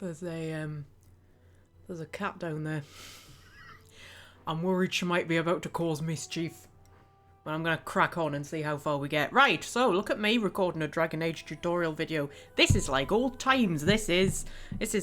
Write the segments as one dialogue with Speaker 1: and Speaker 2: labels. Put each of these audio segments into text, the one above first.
Speaker 1: There's a cat down there. I'm worried she might be about to cause mischief. But I'm gonna crack on and see how far we get. Right, so look at me recording a Dragon Age tutorial video. This is like old times. This is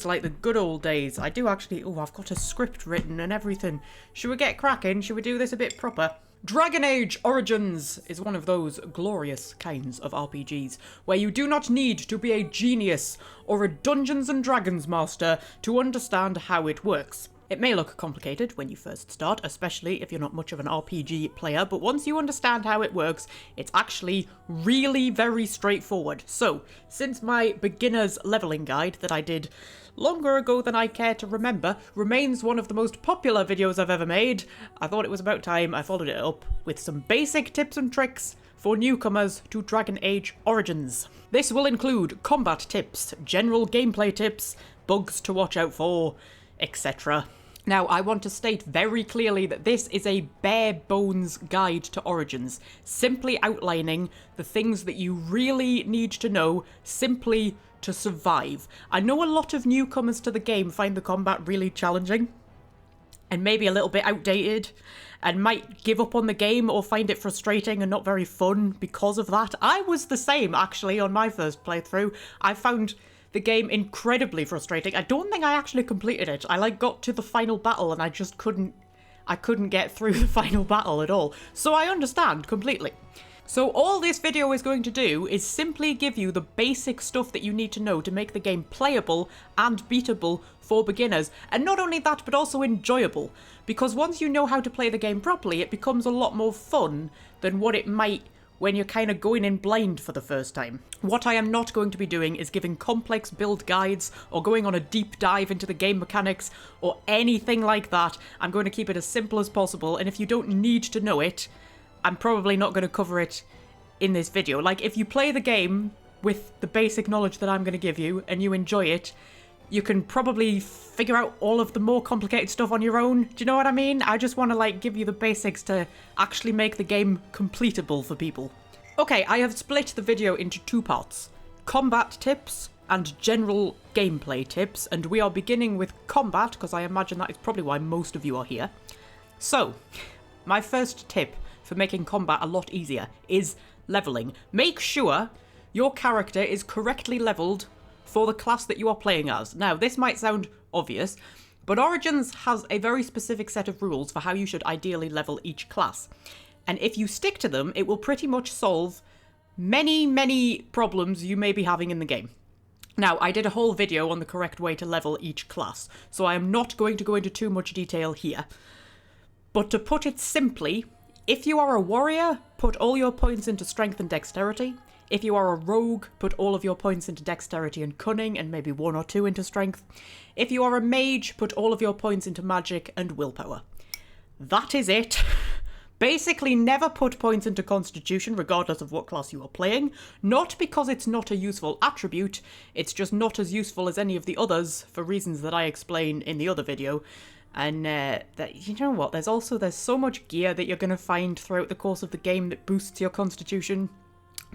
Speaker 1: like the good old days. I do actually, oh, I've got a script written and everything. Should we get cracking? Should we do this a bit proper? Dragon Age Origins is one of those glorious kinds of RPGs where you do not need to be a genius or a Dungeons and Dragons master to understand how it works. It may look complicated when you first start, especially if you're not much of an RPG player, but once you understand how it works, it's actually really very straightforward. So, since my beginner's leveling guide that I did longer ago than I care to remember remains one of the most popular videos I've ever made, I thought it was about time I followed it up with some basic tips and tricks for newcomers to Dragon Age Origins. This will include combat tips, general gameplay tips, bugs to watch out for, etc. Now, I want to state very clearly that this is a bare-bones guide to Origins, simply outlining the things that you really need to know simply to survive. I know a lot of newcomers to the game find the combat really challenging, and maybe a little bit outdated, and might give up on the game or find it frustrating and not very fun because of that. I was the same, actually, on my first playthrough. I found the game incredibly frustrating. I don't think I actually completed it. I got to the final battle and I just couldn't get through the final battle at all. So I understand completely. So all this video is going to do is simply give you the basic stuff that you need to know to make the game playable and beatable for beginners. And not only that, but also enjoyable. Because once you know how to play the game properly, it becomes a lot more fun than what it might when you're kind of going in blind for the first time. What I am not going to be doing is giving complex build guides or going on a deep dive into the game mechanics or anything like that. I'm going to keep it as simple as possible, and if you don't need to know it, I'm probably not going to cover it in this video. Like, if you play the game with the basic knowledge that I'm going to give you and you enjoy it, you can probably figure out all of the more complicated stuff on your own. Do you know what I mean? I just want to, give you the basics to actually make the game completable for people. Okay, I have split the video into two parts. Combat tips and general gameplay tips, and we are beginning with combat, because I imagine that is probably why most of you are here. So, my first tip for making combat a lot easier is leveling. Make sure your character is correctly leveled for the class that you are playing as. Now, this might sound obvious, but Origins has a very specific set of rules for how you should ideally level each class. And if you stick to them, it will pretty much solve many, many problems you may be having in the game. Now, I did a whole video on the correct way to level each class, so I am not going to go into too much detail here. But to put it simply, if you are a warrior, put all your points into strength and dexterity. If you are a rogue, put all of your points into dexterity and cunning, and maybe 1 or 2 into strength. If you are a mage, put all of your points into magic and willpower. That is it. Basically, never put points into constitution, regardless of what class you are playing. Not because it's not a useful attribute, it's just not as useful as any of the others, for reasons that I explain in the other video. And you know what, there's so much gear that you're going to find throughout the course of the game that boosts your constitution.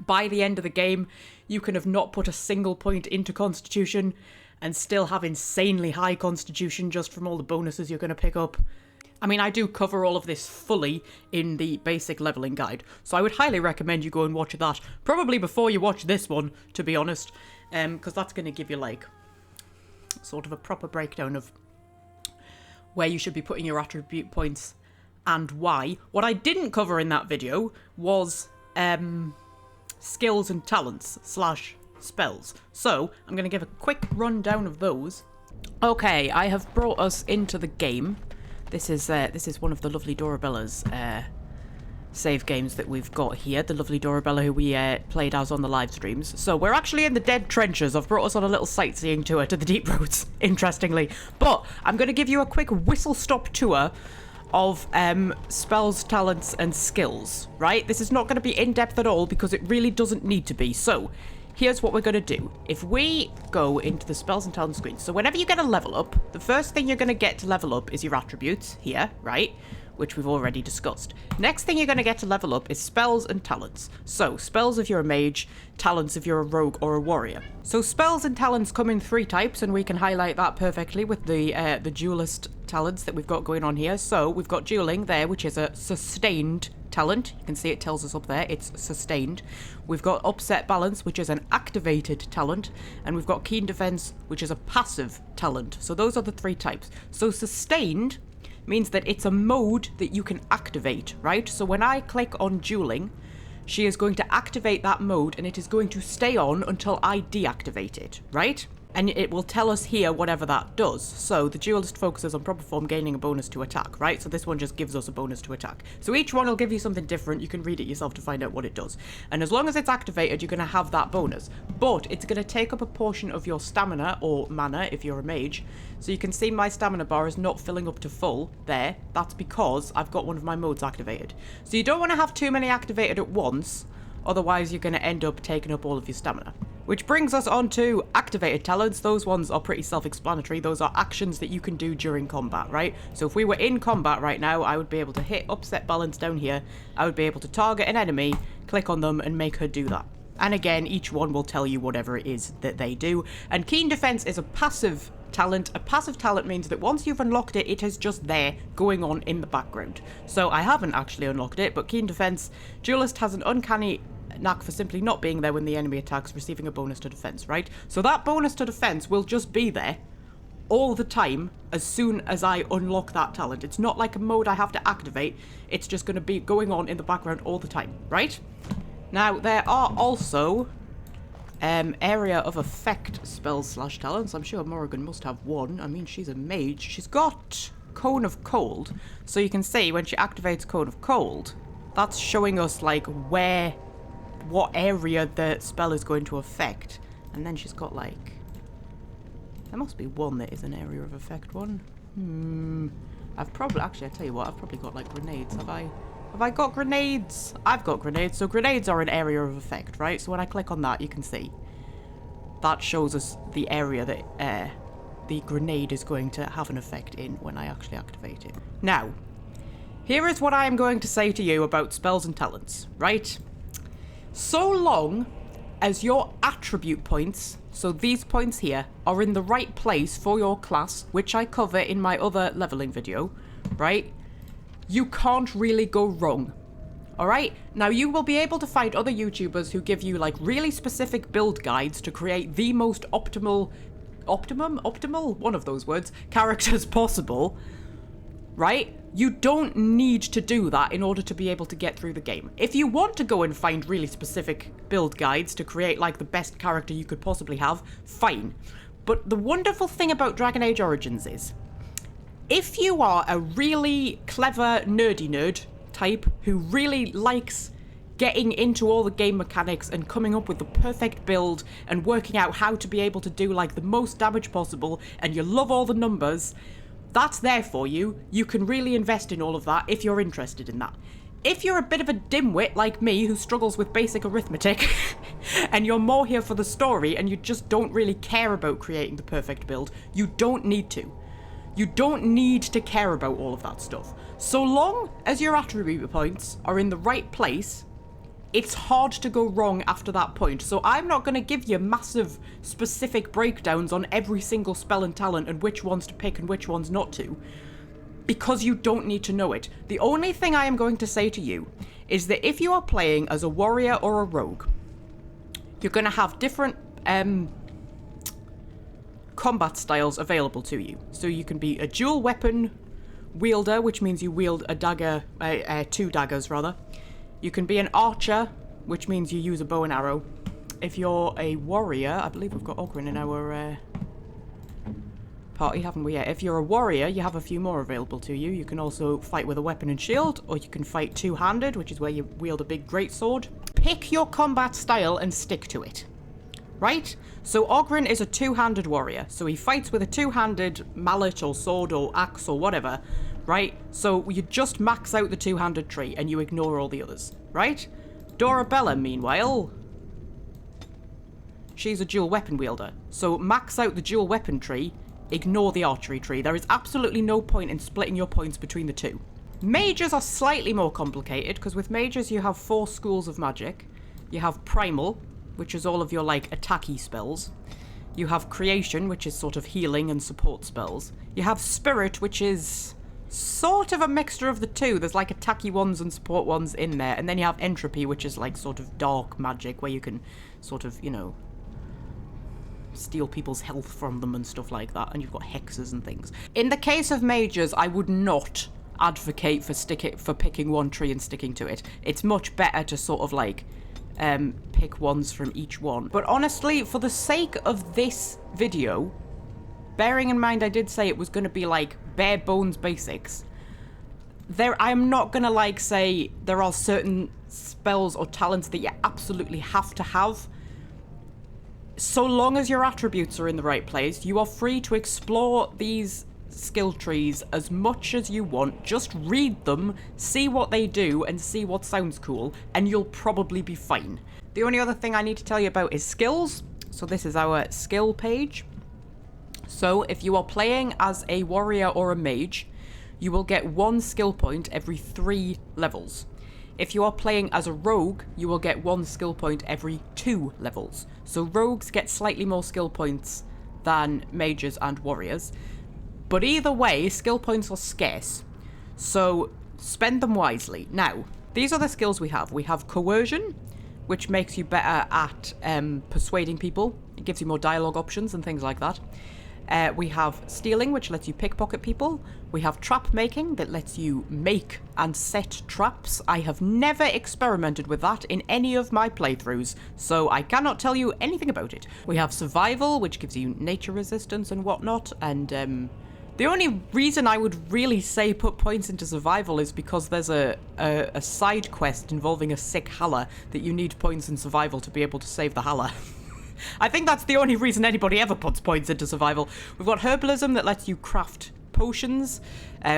Speaker 1: By the end of the game, you can have not put a single point into Constitution and still have insanely high Constitution just from all the bonuses you're going to pick up. I mean, I do cover all of this fully in the basic leveling guide, so I would highly recommend you go and watch that, probably before you watch this one, to be honest, because that's going to give you, sort of a proper breakdown of where you should be putting your attribute points and why. What I didn't cover in that video was skills and talents / spells. So, I'm going to give a quick rundown of those. Okay, I have brought us into the game. This is one of the lovely Dorabella's save games that we've got here. The lovely Dorabella who we played as on the live streams. So, we're actually in the Dead Trenches. I've brought us on a little sightseeing tour to the Deep Roads, interestingly. But, I'm going to give you a quick whistle-stop tour of spells, talents, and skills, right? This is not going to be in-depth at all because it really doesn't need to be. So, here's what we're going to do. If we go into the spells and talents screen, so whenever you get a level up, the first thing you're going to get to level up is your attributes here, right? which we've already discussed. Next thing you're going to get to level up is spells and talents. So, spells if you're a mage, talents if you're a rogue or a warrior. So spells and talents come in 3 types, and we can highlight that perfectly with the duelist talents that we've got going on here. So we've got dueling there, which is a sustained talent. You can see it tells us up there, it's sustained. We've got upset balance, which is an activated talent, and we've got keen defense, which is a passive talent. So those are the 3 types. So sustained means that it's a mode that you can activate, right? So when I click on dueling, she is going to activate that mode, and it is going to stay on until I deactivate it, right? And it will tell us here whatever that does. So the duelist focuses on proper form, gaining a bonus to attack, right? So this one just gives us a bonus to attack. So each one will give you something different. You can read it yourself to find out what it does. And as long as it's activated, you're going to have that bonus. But it's going to take up a portion of your stamina or mana if you're a mage. So you can see my stamina bar is not filling up to full there. That's because I've got one of my modes activated. So you don't want to have too many activated at once. Otherwise, you're going to end up taking up all of your stamina. Which brings us on to activated talents. Those ones are pretty self-explanatory. Those are actions that you can do during combat, right? So if we were in combat right now, I would be able to hit upset balance down here. I would be able to target an enemy, click on them, and make her do that. And again, each one will tell you whatever it is that they do. And keen defense is a passive talent. A passive talent means that once you've unlocked it, it is just there going on in the background. So I haven't actually unlocked it, but keen defense, duelist has an uncanny knack for simply not being there when the enemy attacks, receiving a bonus to defense, right? So that bonus to defense will just be there all the time as soon as I unlock that talent. It's not like a mode I have to activate. It's just going to be going on in the background all the time, right? Now, there are also area of effect spells / talents. I'm sure Morrigan must have one. I mean, she's a mage. She's got Cone of Cold. So you can see when she activates Cone of Cold, that's showing us like what area the spell is going to affect. And then she's got like, there must be one that is an area of effect one. I've probably, actually I tell you what, I've probably got like grenades. Have I got grenades? I've got grenades. So grenades are an area of effect, right? So when I click on that, you can see that shows us the area that the grenade is going to have an effect in when I actually activate it. Now, here is what I am going to say to you about spells and talents, right? So long as your attribute points, so these points here, are in the right place for your class, which I cover in my other leveling video, right? You can't really go wrong. Alright? Now you will be able to find other YouTubers who give you like really specific build guides to create the most optimal, one of those words, characters possible. Right? You don't need to do that in order to be able to get through the game. If you want to go and find really specific build guides to create like the best character you could possibly have, fine. But the wonderful thing about Dragon Age Origins is, if you are a really clever nerdy nerd type who really likes getting into all the game mechanics and coming up with the perfect build and working out how to be able to do like the most damage possible, and you love all the numbers, that's there for you. You can really invest in all of that if you're interested in that. If you're a bit of a dimwit like me who struggles with basic arithmetic and you're more here for the story and you just don't really care about creating the perfect build, you don't need to. You don't need to care about all of that stuff. So long as your attribute points are in the right place, it's hard to go wrong after that point. So I'm not going to give you massive specific breakdowns on every single spell and talent and which ones to pick and which ones not to, because you don't need to know it. The only thing I am going to say to you is that if you are playing as a warrior or a rogue, you're going to have different combat styles available to you. So you can be a dual weapon wielder, which means you wield a dagger, 2 daggers rather. You can be an archer, which means you use a bow and arrow. If you're a warrior, I believe we've got Ogren in our party, haven't we? Yeah, if you're a warrior, you have a few more available to you. You can also fight with a weapon and shield, or you can fight two-handed, which is where you wield a big greatsword. Pick your combat style and stick to it. Right? So Ogren is a two-handed warrior. So he fights with a two-handed mallet or sword or axe or whatever. Right? So you just max out the two-handed tree and you ignore all the others. Right? Dorabella, meanwhile, she's a dual weapon wielder. So max out the dual weapon tree, ignore the archery tree. There is absolutely no point in splitting your points between the two. Mages are slightly more complicated, because with mages you have 4 schools of magic. You have Primal, which is all of your, like, attacky spells. You have Creation, which is sort of healing and support spells. You have Spirit, which is sort of a mixture of the two. There's, like, attacky ones and support ones in there. And then you have Entropy, which is, like, sort of dark magic, where you can sort of, you know, steal people's health from them and stuff like that. And you've got hexes and things. In the case of mages, I would not advocate for picking one tree and sticking to it. It's much better to sort of, like, pick ones from each one. But honestly, for the sake of this video, bearing in mind I did say it was going to be like bare bones basics, I'm not going to like say there are certain spells or talents that you absolutely have to have. So long as your attributes are in the right place, you are free to explore these skill trees as much as you want. Just read them, see what they do, and see what sounds cool, and you'll probably be fine. The only other thing I need to tell you about is skills. So this is our skill page. So if you are playing as a warrior or a mage, you will get 1 skill point every 3 levels. If you are playing as a rogue, you will get 1 skill point every 2 levels. So rogues get slightly more skill points than mages and warriors. But either way, skill points are scarce, so spend them wisely. Now, these are the skills we have. We have Coercion, which makes you better at persuading people. It gives you more dialogue options and things like that. We have Stealing, which lets you pickpocket people. We have Trap Making, that lets you make and set traps. I have never experimented with that in any of my playthroughs, so I cannot tell you anything about it. We have Survival, which gives you nature resistance and whatnot, and the only reason I would really say put points into Survival is because there's a side quest involving a sick Halla that you need points in Survival to be able to save the Halla. I think that's the only reason anybody ever puts points into Survival. We've got Herbalism that lets you craft potions.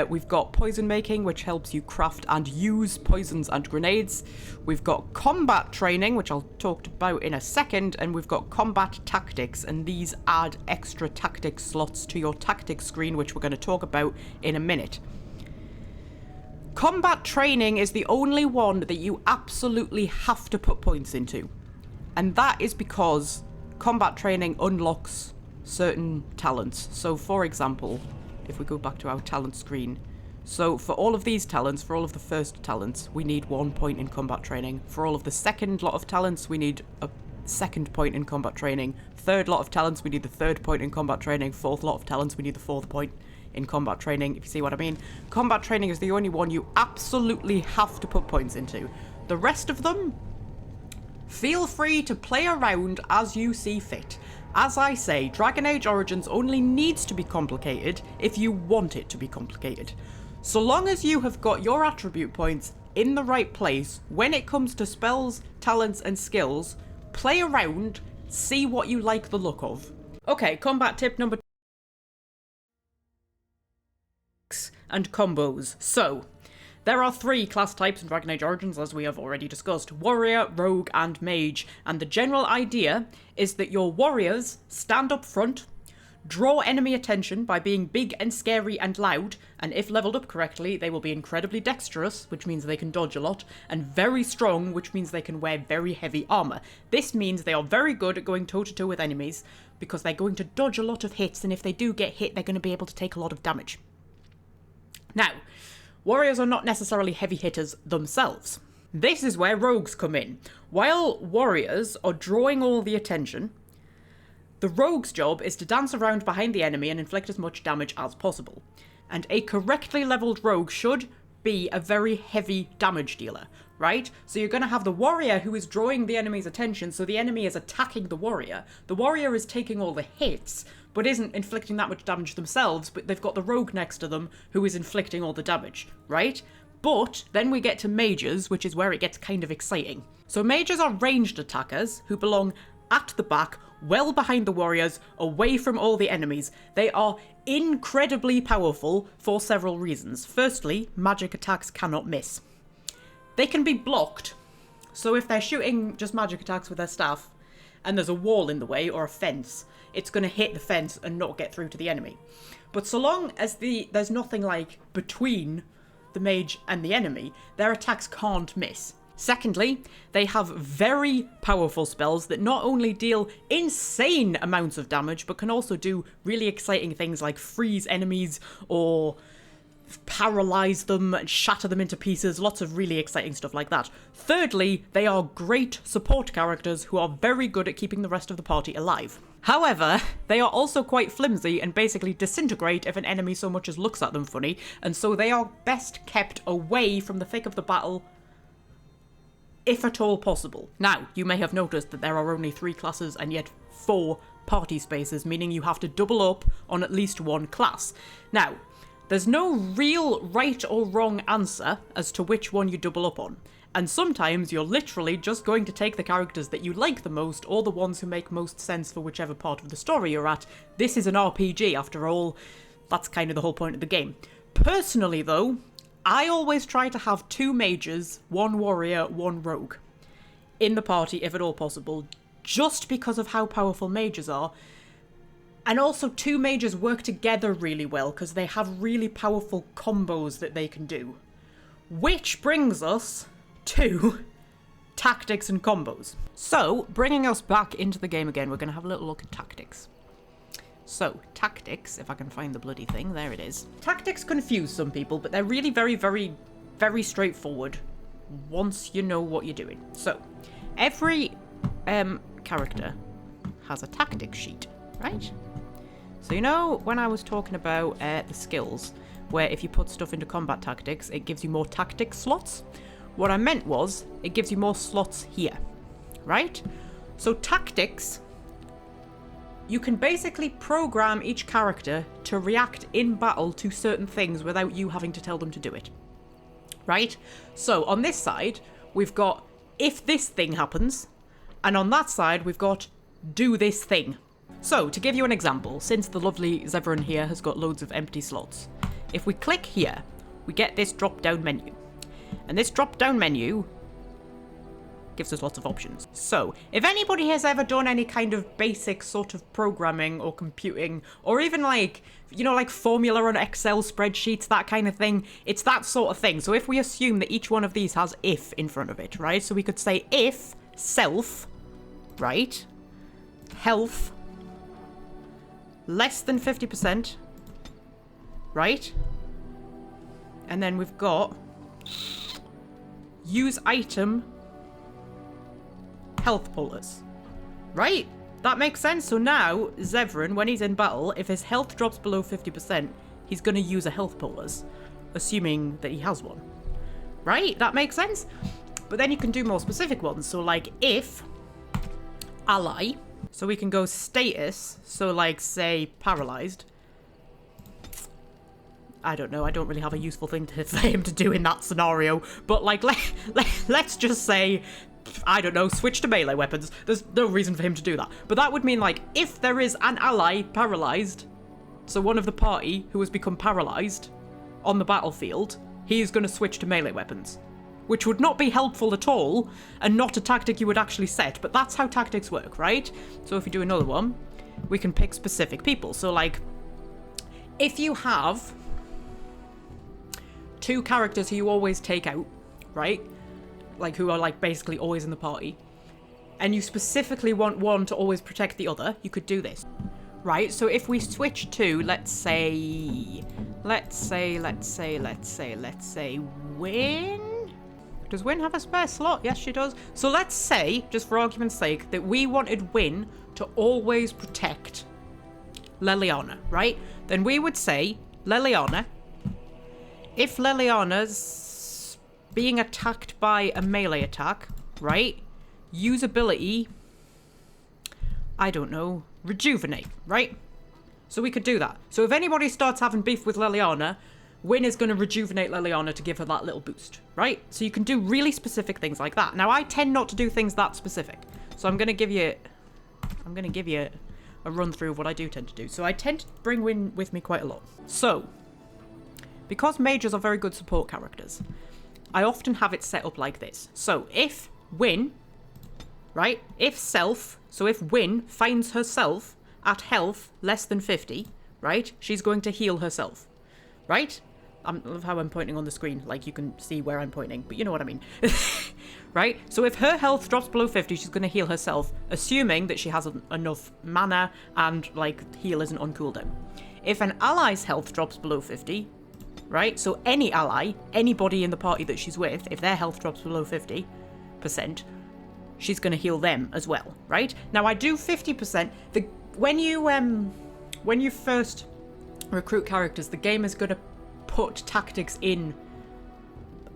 Speaker 1: We've got Poison Making, which helps you craft and use poisons and grenades. We've got Combat Training, which I'll talk about in a second, and we've got Combat Tactics, and these add extra tactics slots to your tactics screen, which we're going to talk about in a minute. Combat Training is the only one that you absolutely have to put points into, and that is because Combat Training unlocks certain talents. So, for example, if we go back to our talent screen, so for all of these talents, for all of the first talents, we need 1 point in Combat Training. For all of the second lot of talents, we need a 2nd point in Combat Training. Third lot of talents, we need the 3rd point in Combat Training. 4th lot of talents, we need the 4th point in Combat Training, if you see what I mean. Combat Training is the only one you absolutely have to put points into. The rest of them, feel free to play around as you see fit. As I say, Dragon Age Origins only needs to be complicated if you want it to be complicated. So long as you have got your attribute points in the right place, when it comes to spells, talents, and skills, play around, see what you like the look of. Okay, combat tip number 6 and combos. So, there are 3 class types in Dragon Age Origins, as we have already discussed: Warrior, Rogue, and Mage. And the general idea is that your warriors stand up front, draw enemy attention by being big and scary and loud, and if leveled up correctly, they will be incredibly dexterous, which means they can dodge a lot, and very strong, which means they can wear very heavy armor. This means they are very good at going toe-to-toe with enemies, because they're going to dodge a lot of hits, and if they do get hit, they're going to be able to take a lot of damage. Now, warriors are not necessarily heavy hitters themselves. This is where rogues come in. While warriors are drawing all the attention, the rogue's job is to dance around behind the enemy and inflict as much damage as possible. And a correctly leveled rogue should be a very heavy damage dealer, right? So you're going to have the warrior who is drawing the enemy's attention, so the enemy is attacking the warrior. The warrior is taking all the hits, but isn't inflicting that much damage themselves, but they've got the rogue next to them who is inflicting all the damage, right? But then we get to mages, which is where it gets kind of exciting. So mages are ranged attackers who belong at the back, well behind the warriors, away from all the enemies. They are incredibly powerful for several reasons. Firstly, magic attacks cannot miss. They can be blocked, so if they're shooting just magic attacks with their staff, and there's a wall in the way, or a fence, it's going to hit the fence and not get through to the enemy. But so long as there's nothing like between the mage and the enemy, their attacks can't miss. Secondly, they have very powerful spells that not only deal insane amounts of damage, but can also do really exciting things like freeze enemies or paralyze them and shatter them into pieces. Lots of really exciting stuff like that. Thirdly, they are great support characters who are very good at keeping the rest of the party alive. However, they are also quite flimsy and basically disintegrate if an enemy so much as looks at them funny, and so they are best kept away from the thick of the battle if at all possible. Now, you may have noticed that there are only 3 classes and yet 4 party spaces, meaning you have to double up on at least one class. Now, there's no real right or wrong answer as to which one you double up on, and sometimes you're literally just going to take the characters that you like the most or the ones who make most sense for whichever part of the story you're at. This is an RPG after all, that's kind of the whole point of the game. Personally though, I always try to have 2 mages, 1 warrior, 1 rogue in the party if at all possible, just because of how powerful mages are. And also 2 mages work together really well because they have really powerful combos that they can do. Which brings us to tactics and combos. So, bringing us back into the game again, we're going to have a little look at tactics. So, tactics, if I can find the bloody thing, there it is. Tactics confuse some people, but they're really very straightforward once you know what you're doing. So, every character has a tactic sheet, right? So you know when I was talking about the skills, where if you put stuff into combat tactics, it gives you more tactic slots? What I meant was, it gives you more slots here, right? So tactics, you can basically program each character to react in battle to certain things without you having to tell them to do it, right? So on this side, we've got if this thing happens, and on that side, we've got do this thing. So, to give you an example, since the lovely Zevran here has got loads of empty slots, if we click here, we get this drop-down menu. And this drop-down menu gives us lots of options. So, if anybody has ever done any kind of basic sort of programming or computing, or even like, you know, like formula on Excel spreadsheets, that kind of thing, it's that sort of thing. So if we assume that each one of these has if in front of it, right? So we could say if self, right, health, less than 50%, right? And then we've got use item health pullers, right? That makes sense. So now Zevran, when he's in battle, if his health drops below 50%, he's going to use a health pullers, assuming that he has one, right? That makes sense. But then you can do more specific ones. So like if ally, so we can go status, so like say paralyzed. I don't know, I don't really have a useful thing for him to do in that scenario, but like let's just say, I don't know, switch to melee weapons. There's no reason for him to do that. But that would mean like if there is an ally paralyzed, so one of the party who has become paralyzed on the battlefield, he is going to switch to melee weapons, which would not be helpful at all, and not a tactic you would actually set, but that's how tactics work, right? So if you do another one, we can pick specific people. So like, if you have 2 characters who you always take out, right? Like who are like basically always in the party, and you specifically want one to always protect the other, you could do this, right? So if we switch to, let's say Win. Does Win have a spare slot? Yes, she does. So let's say, just for argument's sake, that we wanted Win to always protect Leliana, right? Then we would say, Leliana, if Leliana's being attacked by a melee attack, right? Use ability, I don't know, rejuvenate, right? So we could do that. So if anybody starts having beef with Leliana, Win is going to rejuvenate Leliana to give her that little boost, right? So you can do really specific things like that. Now, I tend not to do things that specific. So I'm going to give you a run through of what I do tend to do. So I tend to bring Win with me quite a lot. So, because mages are very good support characters, I often have it set up like this. So if Win, right? If self, so if Win finds herself at health less than 50, right? She's going to heal herself, right? I love how I'm pointing on the screen, like you can see where I'm pointing, but you know what I mean. Right? So if her health drops below 50, she's going to heal herself, assuming that she has enough mana and, like, heal isn't on cooldown. If an ally's health drops below 50, right? So any ally, anybody in the party that she's with, if their health drops below 50%, she's going to heal them as well, right? Now, I do 50%. When you first recruit characters, the game is going to put tactics in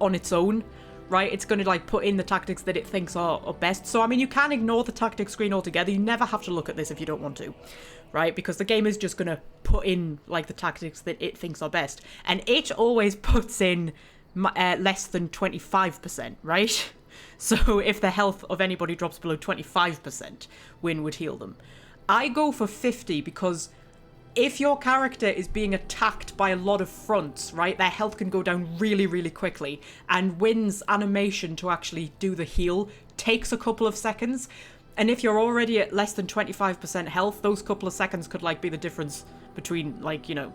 Speaker 1: on its own, right? It's going to like put in the tactics that it thinks are best. So I mean, you can ignore the tactics screen altogether. You never have to look at this if you don't want to, right? Because the game is just going to put in like the tactics that it thinks are best, and it always puts in less than 25%, right? So if the health of anybody drops below 25%, Win would heal them. I go for 50 because if your character is being attacked by a lot of fronts, right, their health can go down really, really quickly, and Win's animation to actually do the heal takes a couple of seconds. And if you're already at less than 25% health, those couple of seconds could, like, be the difference between, like, you know,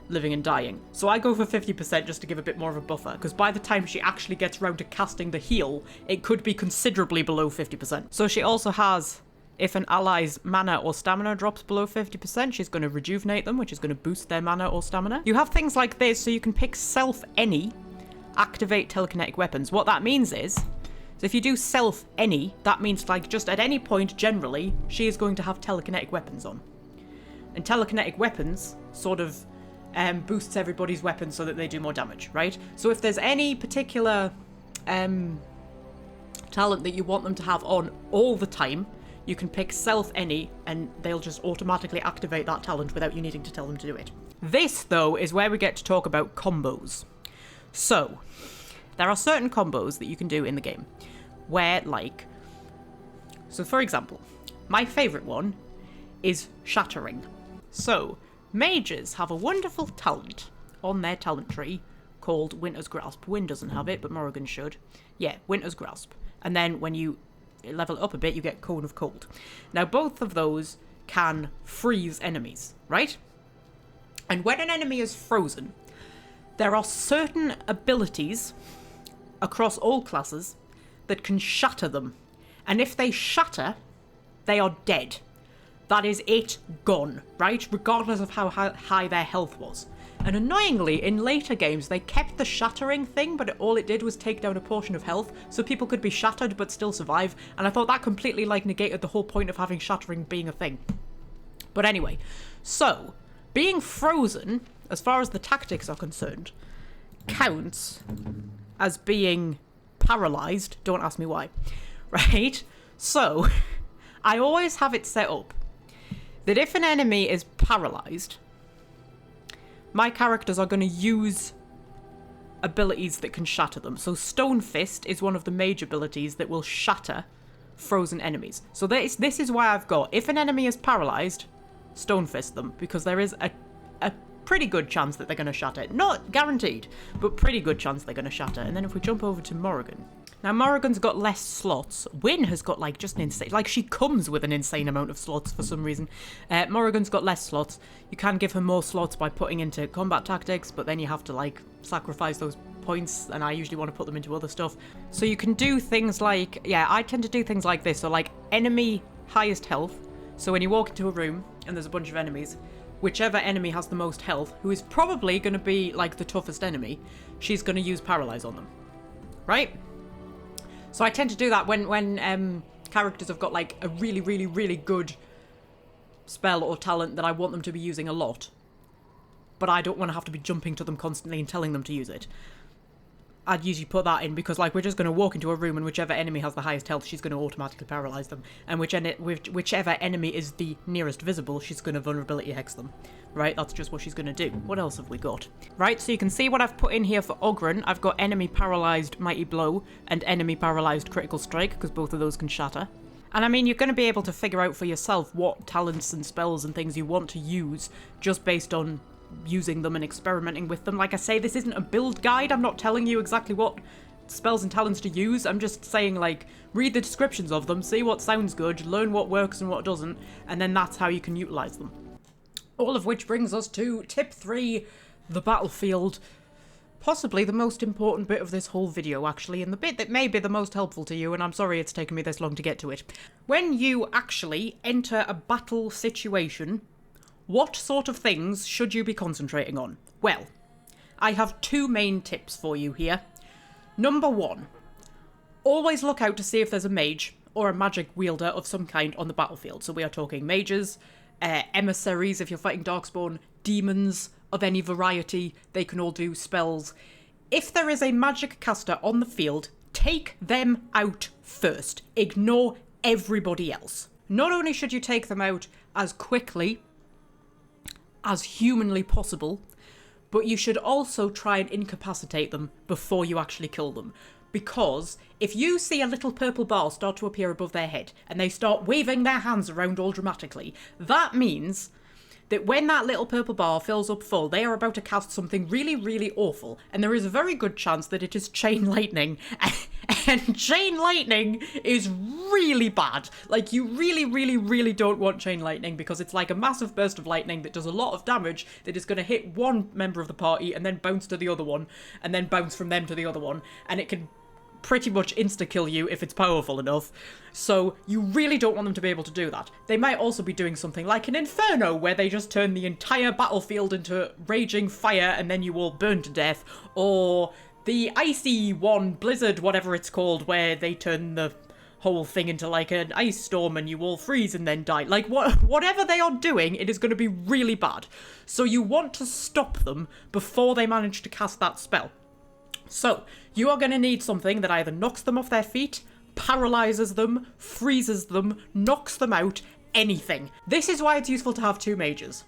Speaker 1: living and dying. So I go for 50% just to give a bit more of a buffer, because by the time she actually gets round to casting the heal, it could be considerably below 50%. So she also has, if an ally's mana or stamina drops below 50%, she's going to rejuvenate them, which is going to boost their mana or stamina. You have things like this, so you can pick self-any, activate telekinetic weapons. What that means is, so if you do self-any, that means like just at any point, generally, she is going to have telekinetic weapons on. And telekinetic weapons sort of boosts everybody's weapons so that they do more damage, right? So if there's any particular talent that you want them to have on all the time, you can pick self-any, and they'll just automatically activate that talent without you needing to tell them to do it. This, though, is where we get to talk about combos. So, there are certain combos that you can do in the game where, like... So, for example, my favourite one is shattering. So, mages have a wonderful talent on their talent tree called Winter's Grasp. Wynn doesn't have it, but Morrigan should. Yeah, Winter's Grasp. And then when you level it up a bit, you get Cone of Cold. Now, both of those can freeze enemies, right? And when an enemy is frozen, there are certain abilities across all classes that can shatter them. And if they shatter, they are dead. That is it, gone, right? Regardless of how high their health was. And annoyingly, in later games, they kept the shattering thing, but all it did was take down a portion of health, so people could be shattered but still survive, and I thought that completely, like, negated the whole point of having shattering being a thing. But anyway, so, being frozen, as far as the tactics are concerned, counts as being paralysed. Don't ask me why. Right? So, I always have it set up that if an enemy is paralysed, my characters are going to use abilities that can shatter them. So Stone Fist is one of the mage abilities that will shatter frozen enemies. So this is why I've got, if an enemy is paralysed, Stone Fist them, because there is a pretty good chance that they're going to shatter. Not guaranteed, but pretty good chance they're going to shatter. And then if we jump over to Morrigan. Now, Morrigan's got less slots. Wynn has got, like, just an insane... Like, she comes with an insane amount of slots for some reason. Morrigan's got less slots. You can give her more slots by putting into combat tactics, but then you have to, like, sacrifice those points, and I usually want to put them into other stuff. So you can do things like... Yeah, I tend to do things like this. So, like, enemy highest health. So when you walk into a room, and there's a bunch of enemies, whichever enemy has the most health, who is probably going to be, like, the toughest enemy, she's going to use Paralyze on them. Right? So I tend to do that when characters have got, like, a really, really, really good spell or talent that I want them to be using a lot, but I don't want to have to be jumping to them constantly and telling them to use it. I'd usually put that in because, like, we're just going to walk into a room and whichever enemy has the highest health, she's going to automatically paralyze them. And whichever enemy is the nearest visible, she's going to vulnerability hex them. Right? That's just what she's going to do. What else have we got? Right, so you can see what I've put in here for Oghren. I've got enemy paralyzed Mighty Blow and enemy paralyzed Critical Strike, because both of those can shatter. And I mean, you're going to be able to figure out for yourself what talents and spells and things you want to use just based on using them and experimenting with them. Like I say, this isn't a build guide. I'm not telling you exactly what spells and talents to use. I'm just saying, like, read the descriptions of them, see what sounds good, learn what works and what doesn't, and then that's how you can utilize them. All of which brings us to tip 3, the battlefield possibly the most important bit of this whole video, actually, and the bit that may be the most helpful to you, and I'm sorry it's taken me this long to get to it. When you actually enter a battle situation, what sort of things should you be concentrating on? Well, I have two main tips for you here. Number one, always look out to see if there's a mage or a magic wielder of some kind on the battlefield. So we are talking mages, emissaries if you're fighting Darkspawn, demons of any variety, they can all do spells. If there is a magic caster on the field, take them out first. Ignore everybody else. Not only should you take them out as quickly as humanly possible, but you should also try and incapacitate them before you actually kill them. Because if you see a little purple bar start to appear above their head and they start waving their hands around all dramatically, that means that when that little purple bar fills up full, they are about to cast something really, really awful. And there is a very good chance that it is chain lightning. And chain lightning is really bad. Like, you really, really, really don't want chain lightning because it's like a massive burst of lightning that does a lot of damage that is going to hit one member of the party and then bounce to the other one and then bounce from them to the other one. And it can pretty much insta-kill you if it's powerful enough. So you really don't want them to be able to do that. They might also be doing something like an inferno where they just turn the entire battlefield into raging fire and then you all burn to death, or the icy one, blizzard, whatever it's called, where they turn the whole thing into like an ice storm and you all freeze and then die. Like, whatever they are doing, it is going to be really bad. So you want to stop them before they manage to cast that spell. So, you are going to need something that either knocks them off their feet, paralyzes them, freezes them, knocks them out, anything. This is why it's useful to have two mages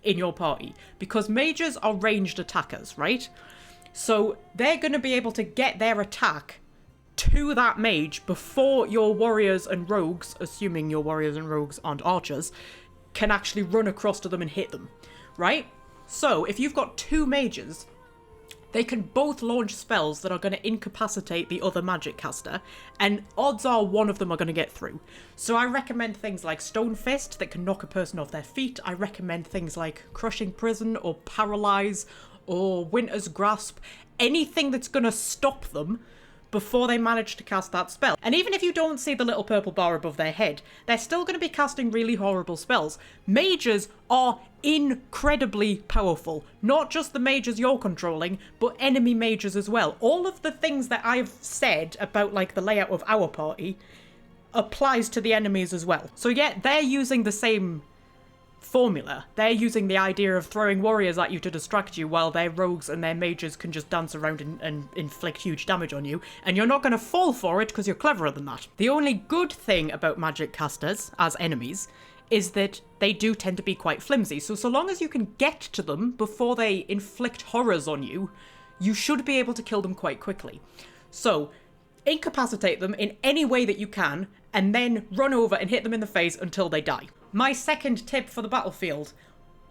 Speaker 1: in your party, because mages are ranged attackers, right? So, they're going to be able to get their attack to that mage before your warriors and rogues, assuming your warriors and rogues aren't archers, can actually run across to them and hit them, right? So, if you've got two mages, they can both launch spells that are going to incapacitate the other magic caster, and odds are one of them are going to get through. So I recommend things like Stone Fist that can knock a person off their feet. I recommend things like Crushing Prison or Paralyze or Winter's Grasp. Anything that's going to stop them before they manage to cast that spell. And even if you don't see the little purple bar above their head, they're still going to be casting really horrible spells. Mages are incredibly powerful. Not just the mages you're controlling, but enemy mages as well. All of the things that I've said about like the layout of our party applies to the enemies as well. So yeah, they're using the same formula. They're using the idea of throwing warriors at you to distract you while their rogues and their mages can just dance around and inflict huge damage on you, and you're not going to fall for it because you're cleverer than that. The only good thing about magic casters as enemies is that they do tend to be quite flimsy, so long as you can get to them before they inflict horrors on you, you should be able to kill them quite quickly. So incapacitate them in any way that you can, and then run over and hit them in the face until they die. My second tip for the battlefield,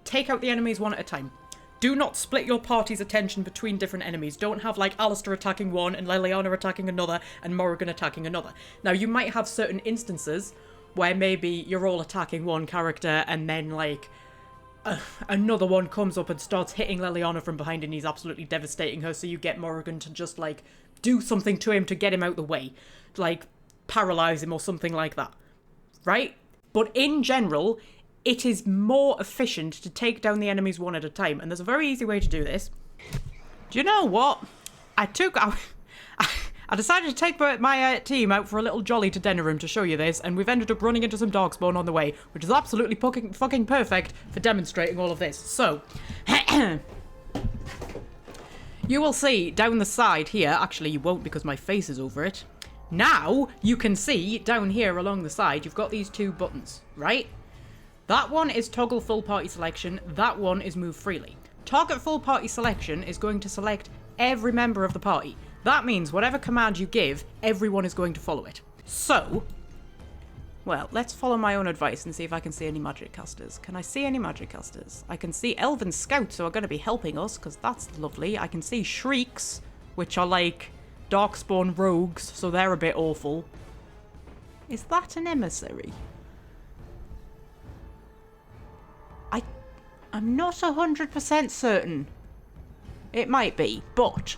Speaker 1: take out the enemies one at a time. Do not split your party's attention between different enemies. Don't have like Alistair attacking one and Leliana attacking another and Morrigan attacking another. Now you might have certain instances where maybe you're all attacking one character and then like another one comes up and starts hitting Leliana from behind and he's absolutely devastating her, so you get Morrigan to just like do something to him to get him out the way. Like paralyze him or something like that. Right? But in general, it is more efficient to take down the enemies one at a time. And there's a very easy way to do this. Do you know what? I decided to take my team out for a little jolly to Denerim to show you this, and we've ended up running into some Darkspawn on the way, which is absolutely fucking perfect for demonstrating all of this. So, you will see down the side here, actually you won't because my face is over it. Now, you can see down here along the side, you've got these two buttons, right? That one is toggle full party selection, that one is move freely. Target full party selection is going to select every member of the party. That means whatever command you give, everyone is going to follow it. So, well, let's follow my own advice and see if I can see any magic casters. Can I see any magic casters? I can see Elven Scouts who are going to be helping us, because that's lovely. I can see Shrieks, which are like Darkspawn rogues, so they're a bit awful. Is that an emissary? I'm not 100% certain. It might be, but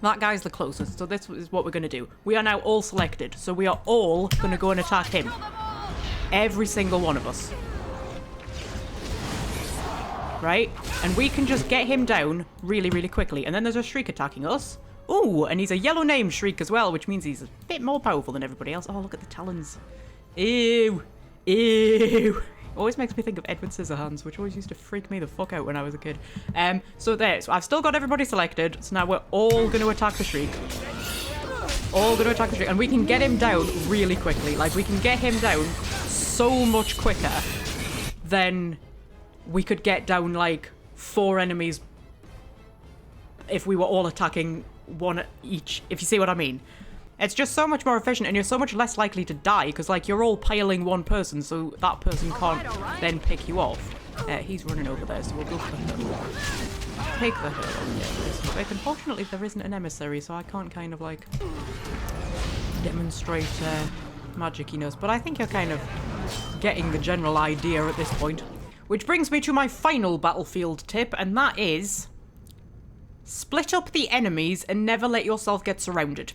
Speaker 1: that guy's the closest, so this is what we're going to do. We are now all selected, so we are all going to go and attack him. Every single one of us. Right? And we can just get him down really, really quickly. And then there's a Shriek attacking us. Ooh, and he's a yellow name Shriek as well, which means he's a bit more powerful than everybody else. Oh, look at the talons. Ew. Ew. Always makes me think of Edward Scissorhands, which always used to freak me the fuck out when I was a kid. So I've still got everybody selected, so now we're all going to attack the Shriek. All going to attack the Shriek, and we can get him down really quickly. Like, we can get him down so much quicker than we could get down, like, 4 enemies if we were all attacking one each, if you see what I mean. It's just so much more efficient, and you're so much less likely to die, because, like, you're all piling one person, so that person can't then pick you off. He's running over there, so we'll go for the hill. Take the hill. But unfortunately, there isn't an emissary, so I can't kind of, like, demonstrate magic he knows. But I think you're kind of getting the general idea at this point. Which brings me to my final battlefield tip, and that is split up the enemies and never let yourself get surrounded.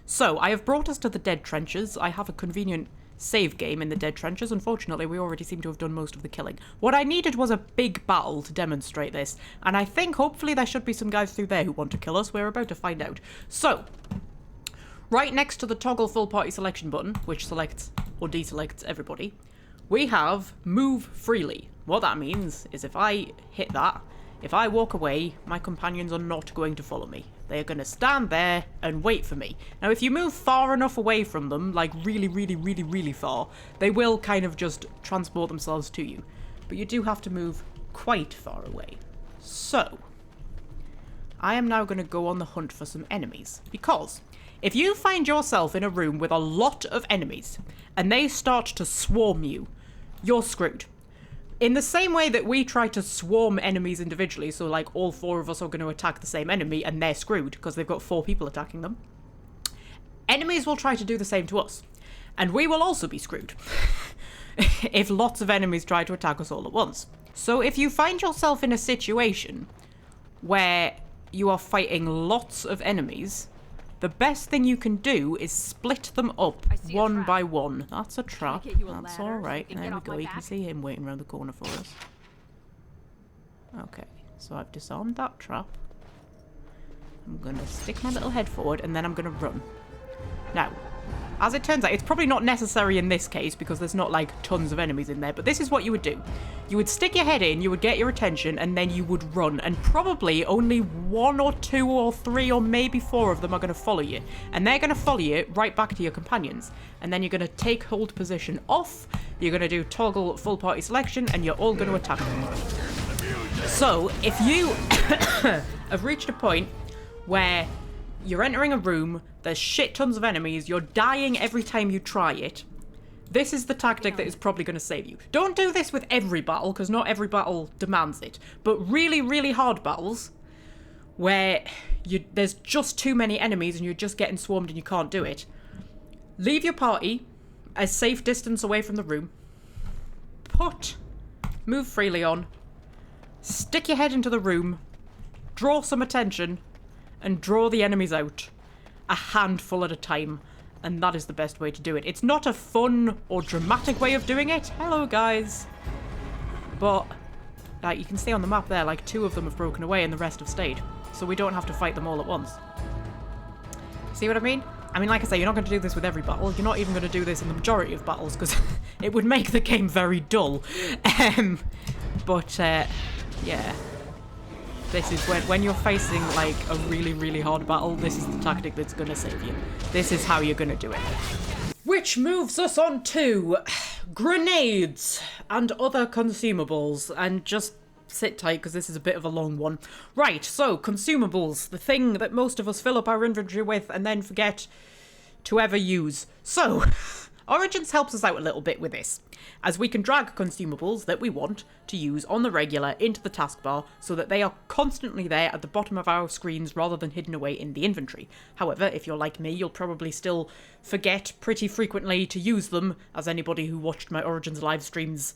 Speaker 1: So, I have brought us to the Dead Trenches. I have a convenient save game in the Dead Trenches. Unfortunately, we already seem to have done most of the killing. What I needed was a big battle to demonstrate this, and I think hopefully there should be some guys through there who want to kill us. We're about to find out. So, right next to the toggle full party selection button, which selects or deselects everybody, we have move freely. What that means is if I hit that, if I walk away, my companions are not going to follow me. They are going to stand there and wait for me. Now, if you move far enough away from them, like really, really, really, really far, they will kind of just transport themselves to you. But you do have to move quite far away. So, I am now going to go on the hunt for some enemies. Because if you find yourself in a room with a lot of enemies, and they start to swarm you, you're screwed. In the same way that we try to swarm enemies individually, so like all 4 of us are going to attack the same enemy and they're screwed because they've got 4 people attacking them, enemies will try to do the same to us. And we will also be screwed if lots of enemies try to attack us all at once. So if you find yourself in a situation where you are fighting lots of enemies, the best thing you can do is split them up one by one. That's a trap. That's alright. There we go. You can see him waiting around the corner for us. Okay. So I've disarmed that trap. I'm going to stick my little head forward and then I'm going to run. Now, as it turns out, it's probably not necessary in this case because there's not like tons of enemies in there, but this is what you would do. You would stick your head in, you would get your attention, and then you would run, and probably only 1 or 2 or 3 or maybe 4 of them are going to follow you, and they're going to follow you right back to your companions, and then you're going to take hold position off, you're going to do toggle full party selection, and you're all going to attack them. So, if you have reached a point where you're entering a room, there's shit tons of enemies, you're dying every time you try it, this is the tactic that is probably going to save you. Don't do this with every battle, because not every battle demands it. But really, really hard battles, where there's just too many enemies and you're just getting swarmed and you can't do it, leave your party a safe distance away from the room, move freely on, stick your head into the room, draw some attention, and draw the enemies out a handful at a time, and that is the best way to do it. It's not a fun or dramatic way of doing it. Hello, guys. But, like, you can see on the map there, like, 2 of them have broken away and the rest have stayed. So we don't have to fight them all at once. See what I mean? I mean, like I say, you're not going to do this with every battle. You're not even going to do this in the majority of battles, because it would make the game very dull. Yeah. This is when you're facing, like, a really, really hard battle, this is the tactic that's going to save you. This is how you're going to do it. Which moves us on to grenades and other consumables. And just sit tight, because this is a bit of a long one. Right, so, consumables. The thing that most of us fill up our inventory with and then forget to ever use. So, Origins helps us out a little bit with this, as we can drag consumables that we want to use on the regular into the taskbar so that they are constantly there at the bottom of our screens rather than hidden away in the inventory. However, if you're like me, you'll probably still forget pretty frequently to use them, as anybody who watched my Origins live streams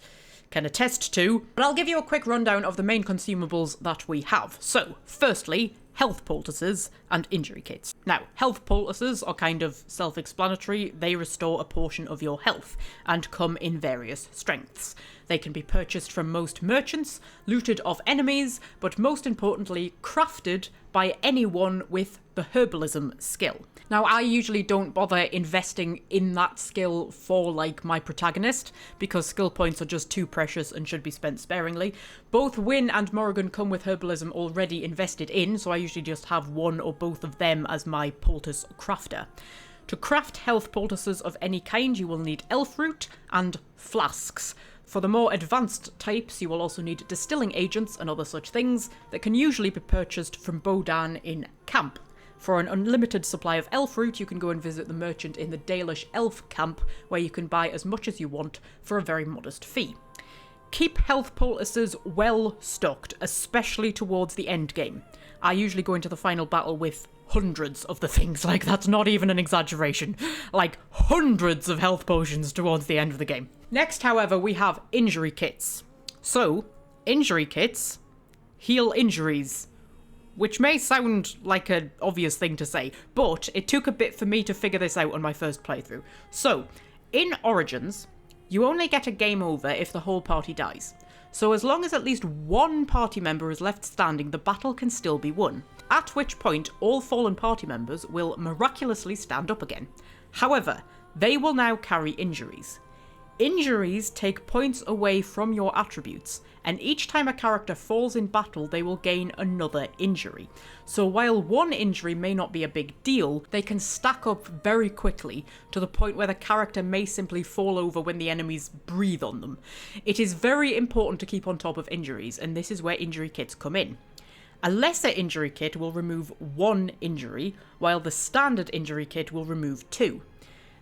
Speaker 1: can attest to, but I'll give you a quick rundown of the main consumables that we have. So, firstly, health poultices and injury kits. Now, health poultices are kind of self-explanatory. They restore a portion of your health and come in various strengths. They can be purchased from most merchants, looted off enemies, but most importantly, crafted by anyone with the herbalism skill. Now, I usually don't bother investing in that skill for, like, my protagonist, because skill points are just too precious and should be spent sparingly. Both Wynne and Morrigan come with herbalism already invested in, so I usually just have one or both of them as my poultice crafter. To craft health poultices of any kind, you will need elf root and flasks. For the more advanced types, you will also need distilling agents and other such things that can usually be purchased from Bodan in camp. For an unlimited supply of elf root, you can go and visit the merchant in the Dalish elf camp, where you can buy as much as you want for a very modest fee. Keep health poultices well stocked, especially towards the end game. I usually go into the final battle with hundreds of the things, like that's not even an exaggeration, like hundreds of health potions towards the end of the game. Next, however, we have injury kits. So, injury kits heal injuries, which may sound like an obvious thing to say, but it took a bit for me to figure this out on my first playthrough. So, in Origins, you only get a game over if the whole party dies. So as long as at least one party member is left standing, the battle can still be won. At which point, all fallen party members will miraculously stand up again. However, they will now carry injuries. Injuries take points away from your attributes, and each time a character falls in battle, they will gain another injury. So while one injury may not be a big deal, they can stack up very quickly to the point where the character may simply fall over when the enemies breathe on them. It is very important to keep on top of injuries, and this is where injury kits come in. A lesser injury kit will remove one injury, while the standard injury kit will remove two.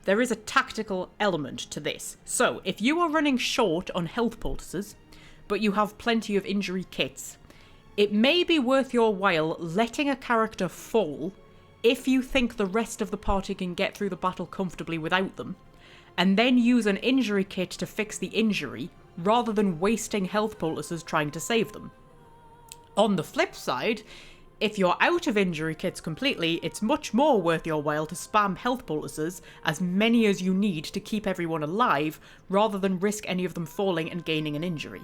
Speaker 1: There is a tactical element to this. So, if you are running short on health poultices, but you have plenty of injury kits, it may be worth your while letting a character fall if you think the rest of the party can get through the battle comfortably without them, and then use an injury kit to fix the injury, rather than wasting health poultices trying to save them. On the flip side, if you're out of injury kits completely, it's much more worth your while to spam health poultices, as many as you need to keep everyone alive, rather than risk any of them falling and gaining an injury.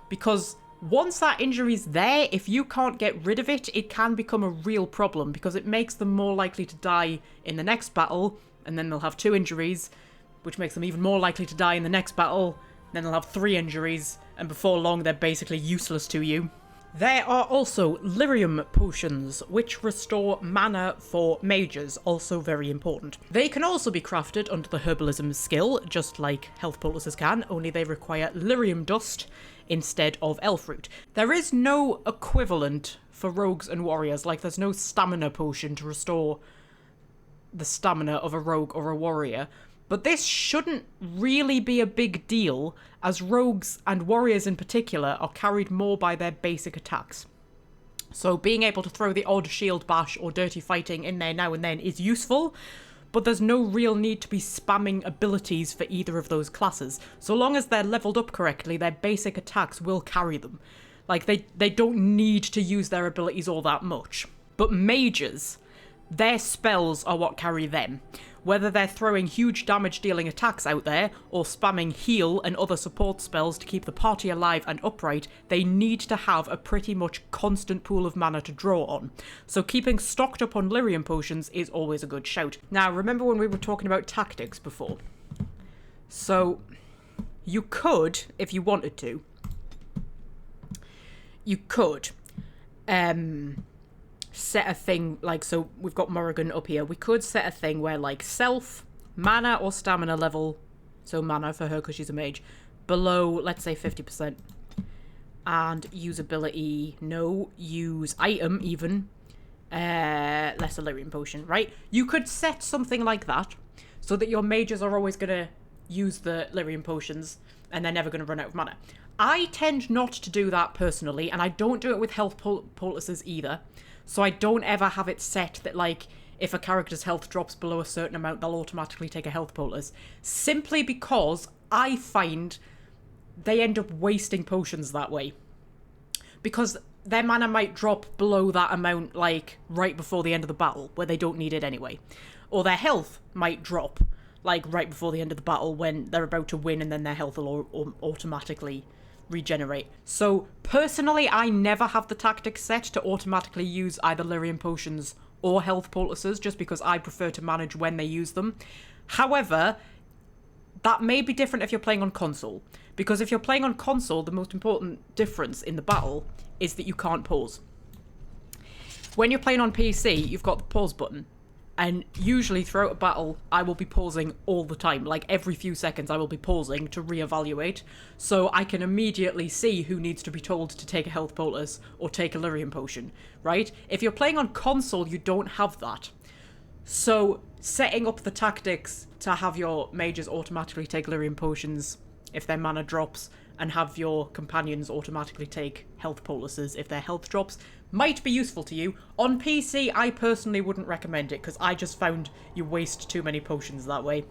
Speaker 1: Because once that injury's there, if you can't get rid of it, it can become a real problem, because it makes them more likely to die in the next battle, and then they'll have 2 injuries, which makes them even more likely to die in the next battle, then they'll have 3 injuries, and before long they're basically useless to you. There are also lyrium potions, which restore mana for mages, also very important. They can also be crafted under the herbalism skill, just like health poultices can, only they require lyrium dust instead of elf root. There is no equivalent for rogues and warriors, like there's no stamina potion to restore the stamina of a rogue or a warrior. But this shouldn't really be a big deal, as rogues and warriors in particular are carried more by their basic attacks. So being able to throw the odd shield bash or dirty fighting in there now and then is useful, but there's no real need to be spamming abilities for either of those classes. So long as they're leveled up correctly, their basic attacks will carry them. Like, they don't need to use their abilities all that much. But mages, their spells are what carry them. Whether they're throwing huge damage-dealing attacks out there, or spamming heal and other support spells to keep the party alive and upright, they need to have a pretty much constant pool of mana to draw on. So keeping stocked up on lyrium potions is always a good shout. Now, remember when we were talking about tactics before? So, you could, if you wanted to, you could, set a thing, like, so we've got Morrigan up here, we could set a thing where, like, self, mana or stamina level, so mana for her because she's a mage, below, let's say 50%, and usability, no, use item even, less a lyrium potion, right? You could set something like that, so that your mages are always going to use the lyrium potions, and they're never going to run out of mana. I tend not to do that personally, and I don't do it with health poultices either. So I don't ever have it set that, like, if a character's health drops below a certain amount, they'll automatically take a health poultice. Simply because I find they end up wasting potions that way. Because their mana might drop below that amount, like, right before the end of the battle, where they don't need it anyway. Or their health might drop, like, right before the end of the battle when they're about to win, and then their health will automatically regenerate. So, personally, I never have the tactic set to automatically use either Lyrium Potions or Health Poultices, just because I prefer to manage when they use them. However, that may be different if you're playing on console, because if you're playing on console, the most important difference in the battle is that you can't pause. When you're playing on PC, you've got the pause button, and usually throughout a battle, I will be pausing all the time. Like, every few seconds I will be pausing to reevaluate, so I can immediately see who needs to be told to take a health poultice or take a Lyrium potion, right? If you're playing on console, you don't have that. So, setting up the tactics to have your mages automatically take Lyrium potions if their mana drops, and have your companions automatically take health poultices if their health drops, might be useful to you. On PC, I personally wouldn't recommend it, because I just found you waste too many potions that way.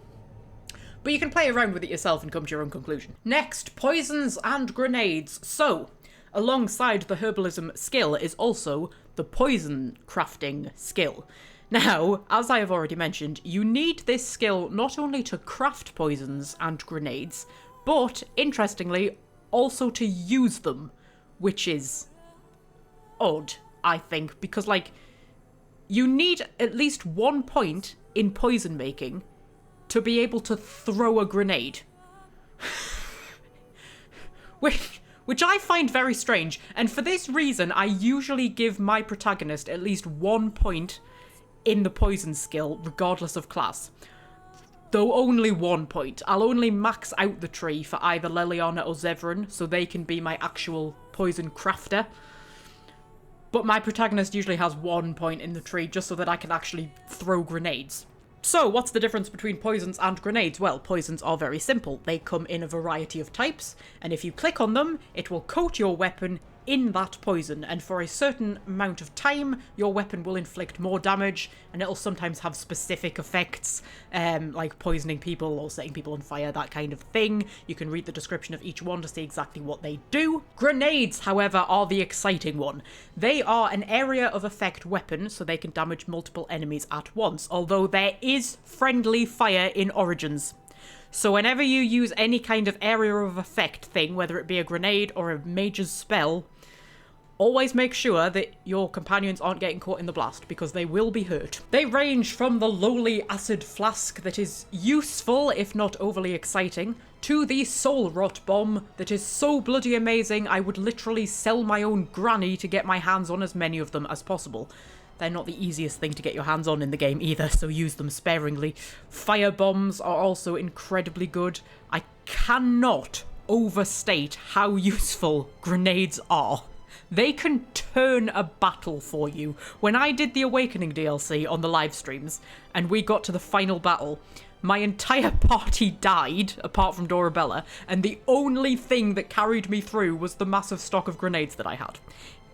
Speaker 1: But you can play around with it yourself and come to your own conclusion. Next, poisons and grenades. So, alongside the herbalism skill is also the poison crafting skill. Now, as I have already mentioned, you need this skill not only to craft poisons and grenades, but, interestingly, also to use them, which is odd, I think, because, like, you need at least 1 point in poison making to be able to throw a grenade. Which I find very strange, and for this reason, I usually give my protagonist at least 1 point in the poison skill, regardless of class. Though only 1 point. I'll only max out the tree for either Leliana or Zevran, so they can be my actual poison crafter. But my protagonist usually has 1 point in the tree, just so that I can actually throw grenades. So, what's the difference between poisons and grenades? Well, poisons are very simple. They come in a variety of types, and if you click on them, it will coat your weapon in that poison, and for a certain amount of time, your weapon will inflict more damage, and it'll sometimes have specific effects, like poisoning people or setting people on fire, that kind of thing. You can read the description of each one to see exactly what they do. Grenades, however, are the exciting one. They are an area of effect weapon, so they can damage multiple enemies at once, although there is friendly fire in Origins. So whenever you use any kind of area of effect thing, whether it be a grenade or a mage's spell, always make sure that your companions aren't getting caught in the blast, because they will be hurt. They range from the lowly acid flask that is useful, if not overly exciting, to the soul rot bomb that is so bloody amazing I would literally sell my own granny to get my hands on as many of them as possible. They're not the easiest thing to get your hands on in the game either, so use them sparingly. Fire bombs are also incredibly good. I cannot overstate how useful grenades are. They can turn a battle for you. When I did the Awakening DLC on the live streams, and we got to the final battle, my entire party died, apart from Dorabella, and the only thing that carried me through was the massive stock of grenades that I had.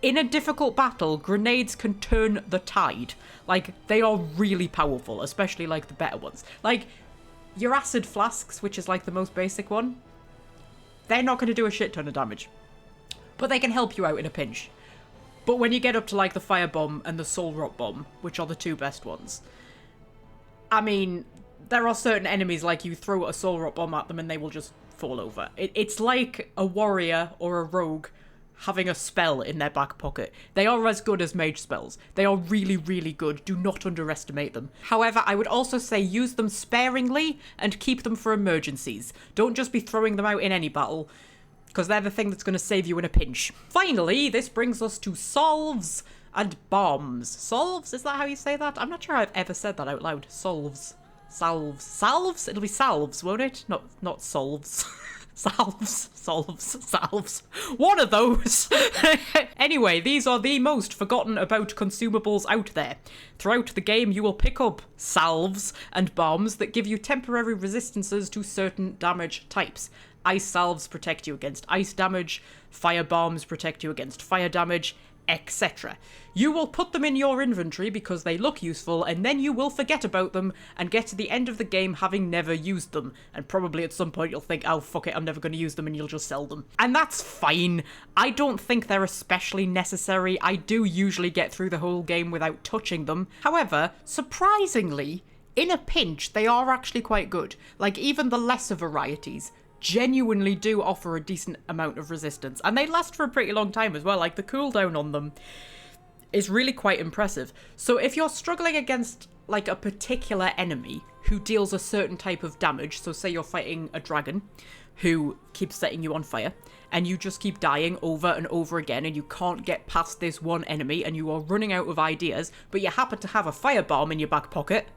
Speaker 1: In a difficult battle, grenades can turn the tide. Like, they are really powerful, especially, like, the better ones. Like, your acid flasks, which is, like, the most basic one, they're not going to do a shit ton of damage. But they can help you out in a pinch. But when you get up to, like, the fire bomb and the soul rot bomb, which are the two best ones, I mean, there are certain enemies, like, you throw a soul rot bomb at them and they will just fall over. It's like a warrior or a rogue having a spell in their back pocket. They are as good as mage spells. They are really, really good. Do not underestimate them. However, I would also say use them sparingly and keep them for emergencies. Don't just be throwing them out in any battle, because they're the thing that's going to save you in a pinch. Finally, this brings us to salves and bombs. Salves? Is that how you say that? I'm not sure I've ever said that out loud. Salves. Salves. Salves? It'll be salves, won't it? Not solves. Salves. Salves. One of those. Anyway, these are the most forgotten about consumables out there. Throughout the game, you will pick up salves and bombs that give you temporary resistances to certain damage types. Ice salves protect you against ice damage, fire bombs protect you against fire damage, etc. You will put them in your inventory because they look useful, and then you will forget about them and get to the end of the game having never used them. And probably at some point you'll think, oh fuck it, I'm never going to use them, and you'll just sell them. And that's fine. I don't think they're especially necessary. I do usually get through the whole game without touching them. However, surprisingly, in a pinch, they are actually quite good. Like, even the lesser varieties genuinely do offer a decent amount of resistance, and they last for a pretty long time as well. Like, the cooldown on them is really quite impressive. So if you're struggling against like a particular enemy who deals a certain type of damage, so say you're fighting a dragon who keeps setting you on fire, and you just keep dying over and over again, and you can't get past this one enemy, and you are running out of ideas, but you happen to have a firebomb in your back pocket,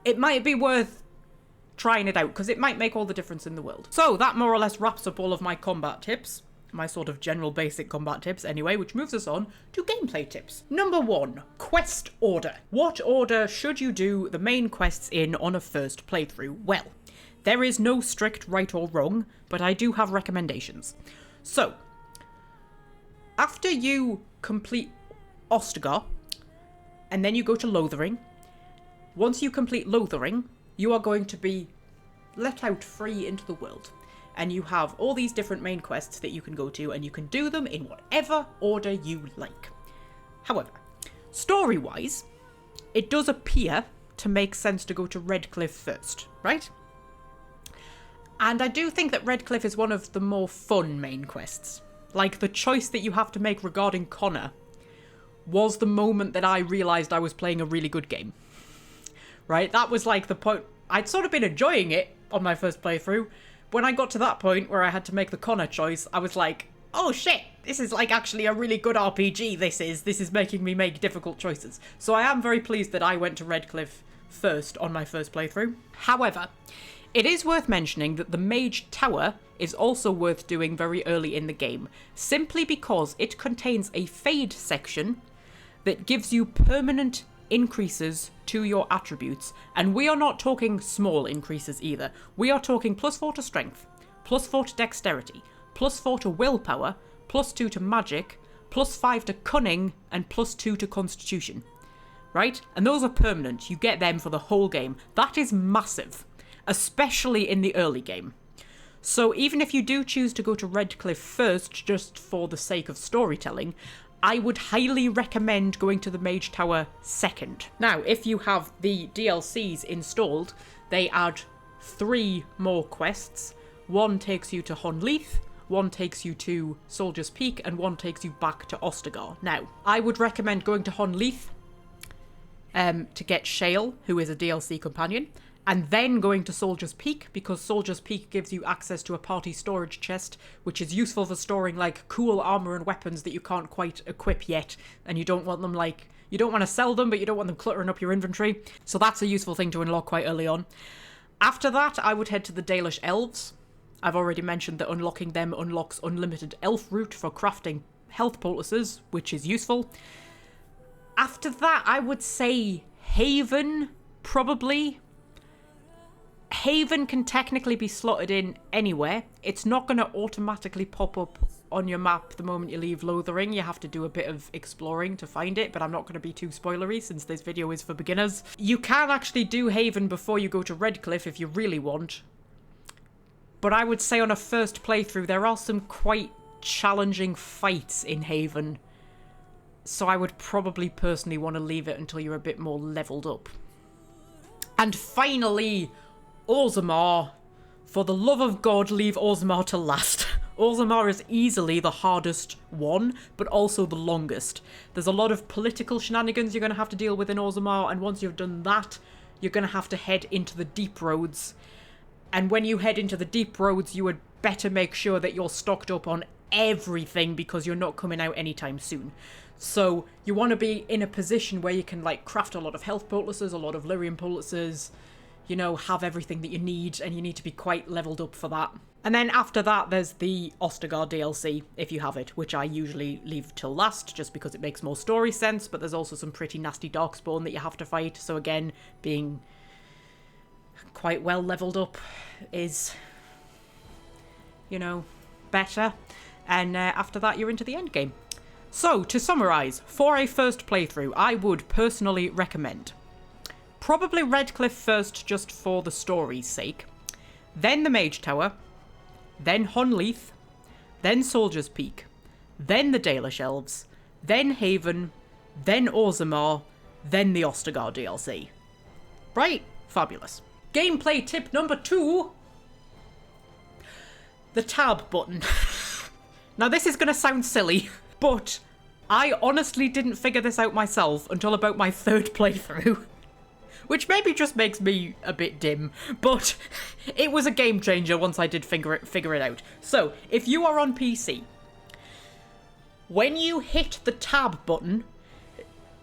Speaker 1: it might be worth trying it out, because it might make all the difference in the world. So that more or less wraps up all of my combat tips, my sort of general basic combat tips anyway, which moves us on to gameplay tips. Number 1, quest order. What order should you do the main quests in on a first playthrough? Well, there is no strict right or wrong, but I do have recommendations. So, after you complete Ostagar, and then you go to Lothering, once you complete Lothering, you are going to be let out free into the world. And you have all these different main quests that you can go to, and you can do them in whatever order you like. However, story-wise, it does appear to make sense to go to Redcliffe first, right? And I do think that Redcliffe is one of the more fun main quests. Like, the choice that you have to make regarding Connor was the moment that I realised I was playing a really good game. Right? That was like the point. I'd sort of been enjoying it on my first playthrough. When I got to that point where I had to make the Connor choice, I was like, oh shit, this is like actually a really good RPG, this is making me make difficult choices. So I am very pleased that I went to Redcliffe first on my first playthrough. However, it is worth mentioning that the Mage Tower is also worth doing very early in the game, simply because it contains a Fade section that gives you permanent increases to your attributes, and we are not talking small increases either. We are talking +4 to strength, +4 to dexterity, +4 to willpower, +2 to magic, +5 to cunning, and +2 to constitution. Right? And those are permanent. You get them for the whole game. That is massive, especially in the early game. So even if you do choose to go to Redcliffe first, just for the sake of storytelling, I would highly recommend going to the Mage Tower second. Now, if you have the DLCs installed, they add 3 more quests. One takes you to Honleith, one takes you to Soldier's Peak, and one takes you back to Ostagar. Now, I would recommend going to Honleith to get Shale, who is a DLC companion, and then going to Soldier's Peak, because Soldier's Peak gives you access to a party storage chest, which is useful for storing, like, cool armor and weapons that you can't quite equip yet, and you don't want them, like, you don't want to sell them, but you don't want them cluttering up your inventory, so that's a useful thing to unlock quite early on. After that, I would head to the Dalish Elves. I've already mentioned that unlocking them unlocks unlimited elf root for crafting health poultices, which is useful. After that, I would say Haven, probably. Haven can technically be slotted in anywhere. It's not going to automatically pop up on your map the moment you leave Lothering. You have to do a bit of exploring to find it, but I'm not going to be too spoilery since this video is for beginners. You can actually do Haven before you go to Redcliffe if you really want. But I would say on a first playthrough, there are some quite challenging fights in Haven. So I would probably personally want to leave it until you're a bit more leveled up. And finally, Orzammar. For the love of God, leave Orzammar to last. Orzammar is easily the hardest one, but also the longest. There's a lot of political shenanigans you're going to have to deal with in Orzammar, and once you've done that, you're going to have to head into the deep roads. And when you head into the deep roads, you would better make sure that you're stocked up on everything, because you're not coming out anytime soon. So you want to be in a position where you can, like, craft a lot of health poultices, a lot of lyrium poultices, you know, have everything that you need, and you need to be quite leveled up for that. And then after that, there's the Ostagar DLC, if you have it, which I usually leave till last, just because it makes more story sense, but there's also some pretty nasty darkspawn that you have to fight, so again, being quite well leveled up is you know, better. And after that, you're into the end game. So, to summarise, for a first playthrough, I would personally recommend probably Redcliffe first, just for the story's sake, then the Mage Tower, then Honleath, then Soldier's Peak, then the Dalish Elves, then Haven, then Orzammar, then the Ostagar DLC. Right? Fabulous. Gameplay tip number 2. The tab button. Now this is going to sound silly, but I honestly didn't figure this out myself until about my 3rd playthrough. Which maybe just makes me a bit dim, but it was a game changer once I did figure it out. So, if you are on PC, when you hit the tab button,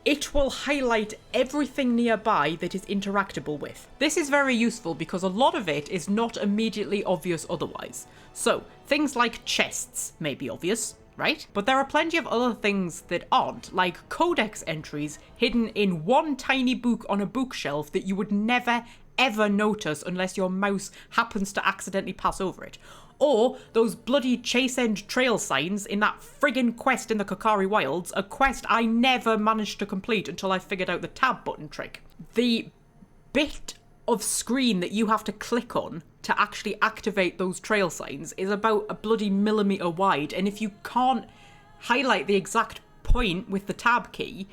Speaker 1: it will highlight everything nearby that is interactable with. This is very useful because a lot of it is not immediately obvious otherwise. So, things like chests may be obvious, right? But there are plenty of other things that aren't, like codex entries hidden in one tiny book on a bookshelf that you would never ever notice unless your mouse happens to accidentally pass over it. Or those bloody Chase End trail signs in that friggin' quest in the Kokari Wilds, a quest I never managed to complete until I figured out the tab button trick. The bit of screen that you have to click on to actually activate those trail signs is about a bloody millimetre wide, and if you can't highlight the exact point with the tab key,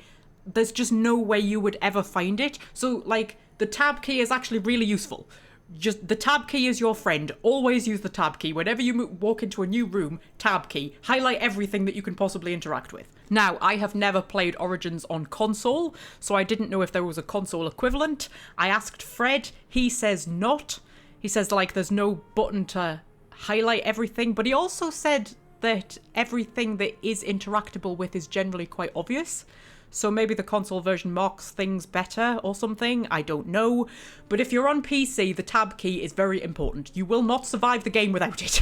Speaker 1: there's just no way you would ever find it. So, like, the tab key is actually really useful. Just, the tab key is your friend. Always use the tab key. Whenever you walk into a new room, tab key. Highlight everything that you can possibly interact with. Now, I have never played Origins on console, so I didn't know if there was a console equivalent. I asked Fred. He says not. He says, like, there's no button to highlight everything, but he also said that everything that is interactable with is generally quite obvious. So maybe the console version marks things better or something, I don't know. But if you're on PC, the tab key is very important. You will not survive the game without it.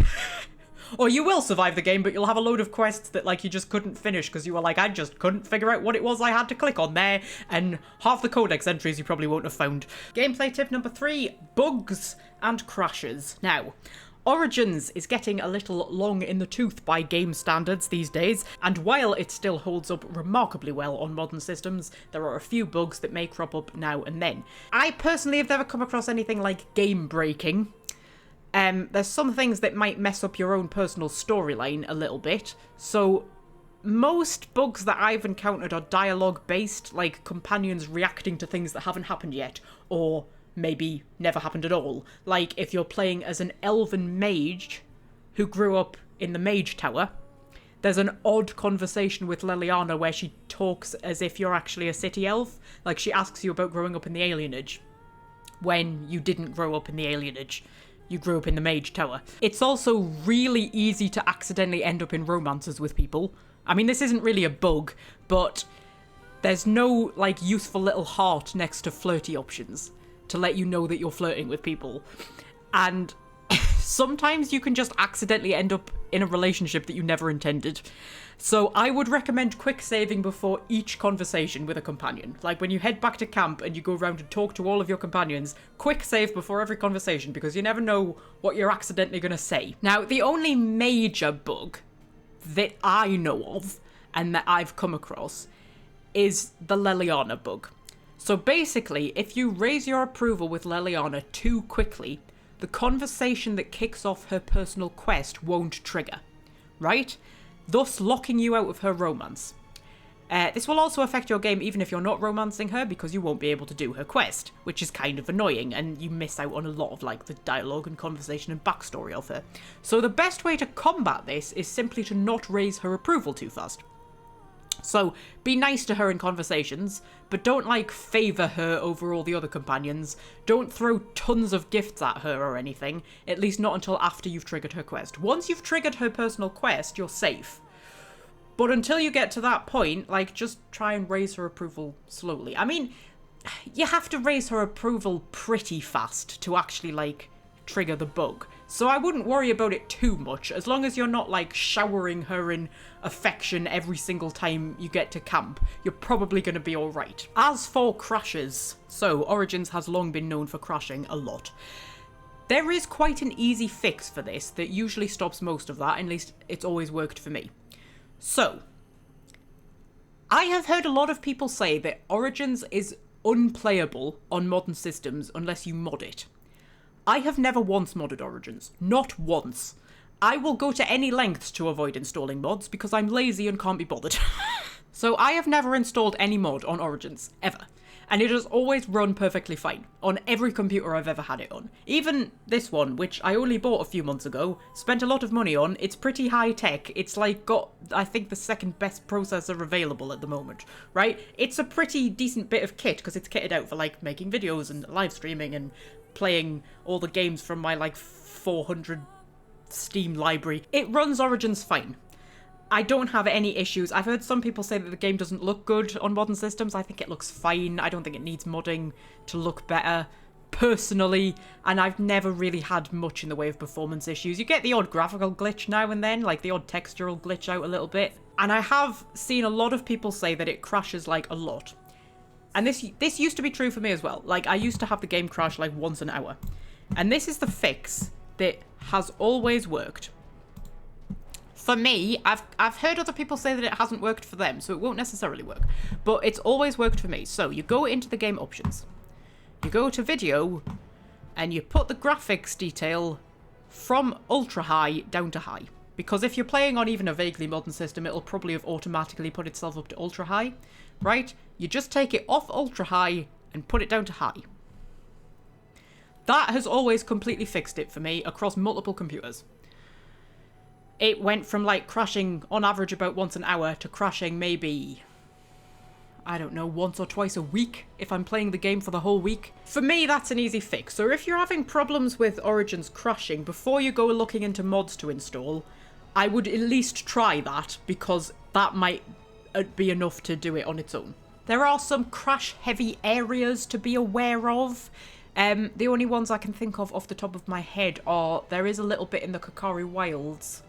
Speaker 1: Or you will survive the game, but you'll have a load of quests that, like, you just couldn't finish because you were like, I just couldn't figure out what it was I had to click on there, and half the codex entries you probably won't have found. Gameplay tip number 3, bugs and crashes. Now, Origins is getting a little long in the tooth by game standards these days, and while it still holds up remarkably well on modern systems, there are a few bugs that may crop up now and then. I personally have never come across anything like game breaking. There's some things that might mess up your own personal storyline a little bit, so most bugs that I've encountered are dialogue based, like companions reacting to things that haven't happened yet, or maybe never happened at all. Like if you're playing as an elven mage who grew up in the Mage Tower, there's an odd conversation with Leliana where she talks as if you're actually a city elf. Like she asks you about growing up in the alienage when you didn't grow up in the alienage. You grew up in the Mage Tower. It's also really easy to accidentally end up in romances with people. I mean, this isn't really a bug, but there's no, like, useful little heart next to flirty options to let you know that you're flirting with people. And sometimes you can just accidentally end up in a relationship that you never intended. So I would recommend quick saving before each conversation with a companion. Like when you head back to camp and you go around and talk to all of your companions, quick save before every conversation because you never know what you're accidentally going to say. Now, the only major bug that I know of and that I've come across is the Leliana bug. So basically, if you raise your approval with Leliana too quickly, the conversation that kicks off her personal quest won't trigger, right? Thus locking you out of her romance. This will also affect your game even if you're not romancing her because you won't be able to do her quest, which is kind of annoying and you miss out on a lot of like the dialogue and conversation and backstory of her. So the best way to combat this is simply to not raise her approval too fast. So be nice to her in conversations, but don't like favour her over all the other companions. Don't throw tons of gifts at her or anything, at least not until after you've triggered her quest. Once you've triggered her personal quest, you're safe. But until you get to that point, like, just try and raise her approval slowly. I mean, you have to raise her approval pretty fast to actually, like, trigger the bug. So I wouldn't worry about it too much, as long as you're not, like, showering her in affection every single time you get to camp. You're probably going to be alright. As for crashes, so Origins has long been known for crashing a lot. There is quite an easy fix for this that usually stops most of that, at least it's always worked for me. So, I have heard a lot of people say that Origins is unplayable on modern systems unless you mod it. I have never once modded Origins. Not once. I will go to any lengths to avoid installing mods because I'm lazy and can't be bothered. So I have never installed any mod on Origins, ever. And it has always run perfectly fine on every computer I've ever had it on. Even this one, which I only bought a few months ago, spent a lot of money on. It's pretty high tech. It's like got, I think, the second best processor available at the moment, right? It's a pretty decent bit of kit because it's kitted out for like making videos and live streaming and playing all the games from my like 400 Steam library. It runs Origins fine. I don't have any issues. I've heard some people say that the game doesn't look good on modern systems. I think it looks fine. I don't think it needs modding to look better, personally, and I've never really had much in the way of performance issues. You get the odd graphical glitch now and then, like the odd textural glitch out a little bit, and I have seen a lot of people say that it crashes like a lot. And this used to be true for me as well. Like, I used to have the game crash like once an hour. And this is the fix that has always worked. For me, I've heard other people say that it hasn't worked for them, so it won't necessarily work. But it's always worked for me. So you go into the game options. You go to video, and you put the graphics detail from ultra high down to high. Because if you're playing on even a vaguely modern system, it'll probably have automatically put itself up to ultra high, right? You just take it off ultra high and put it down to high. That has always completely fixed it for me across multiple computers. It went from like crashing on average about once an hour to crashing maybe, I don't know, once or twice a week if I'm playing the game for the whole week. For me, that's an easy fix. So if you're having problems with Origins crashing, before you go looking into mods to install, I would at least try that, because that might be enough to do it on its own. There are some crash-heavy areas to be aware of. The only ones I can think of off the top of my head are, there is a little bit in the Kokari Wilds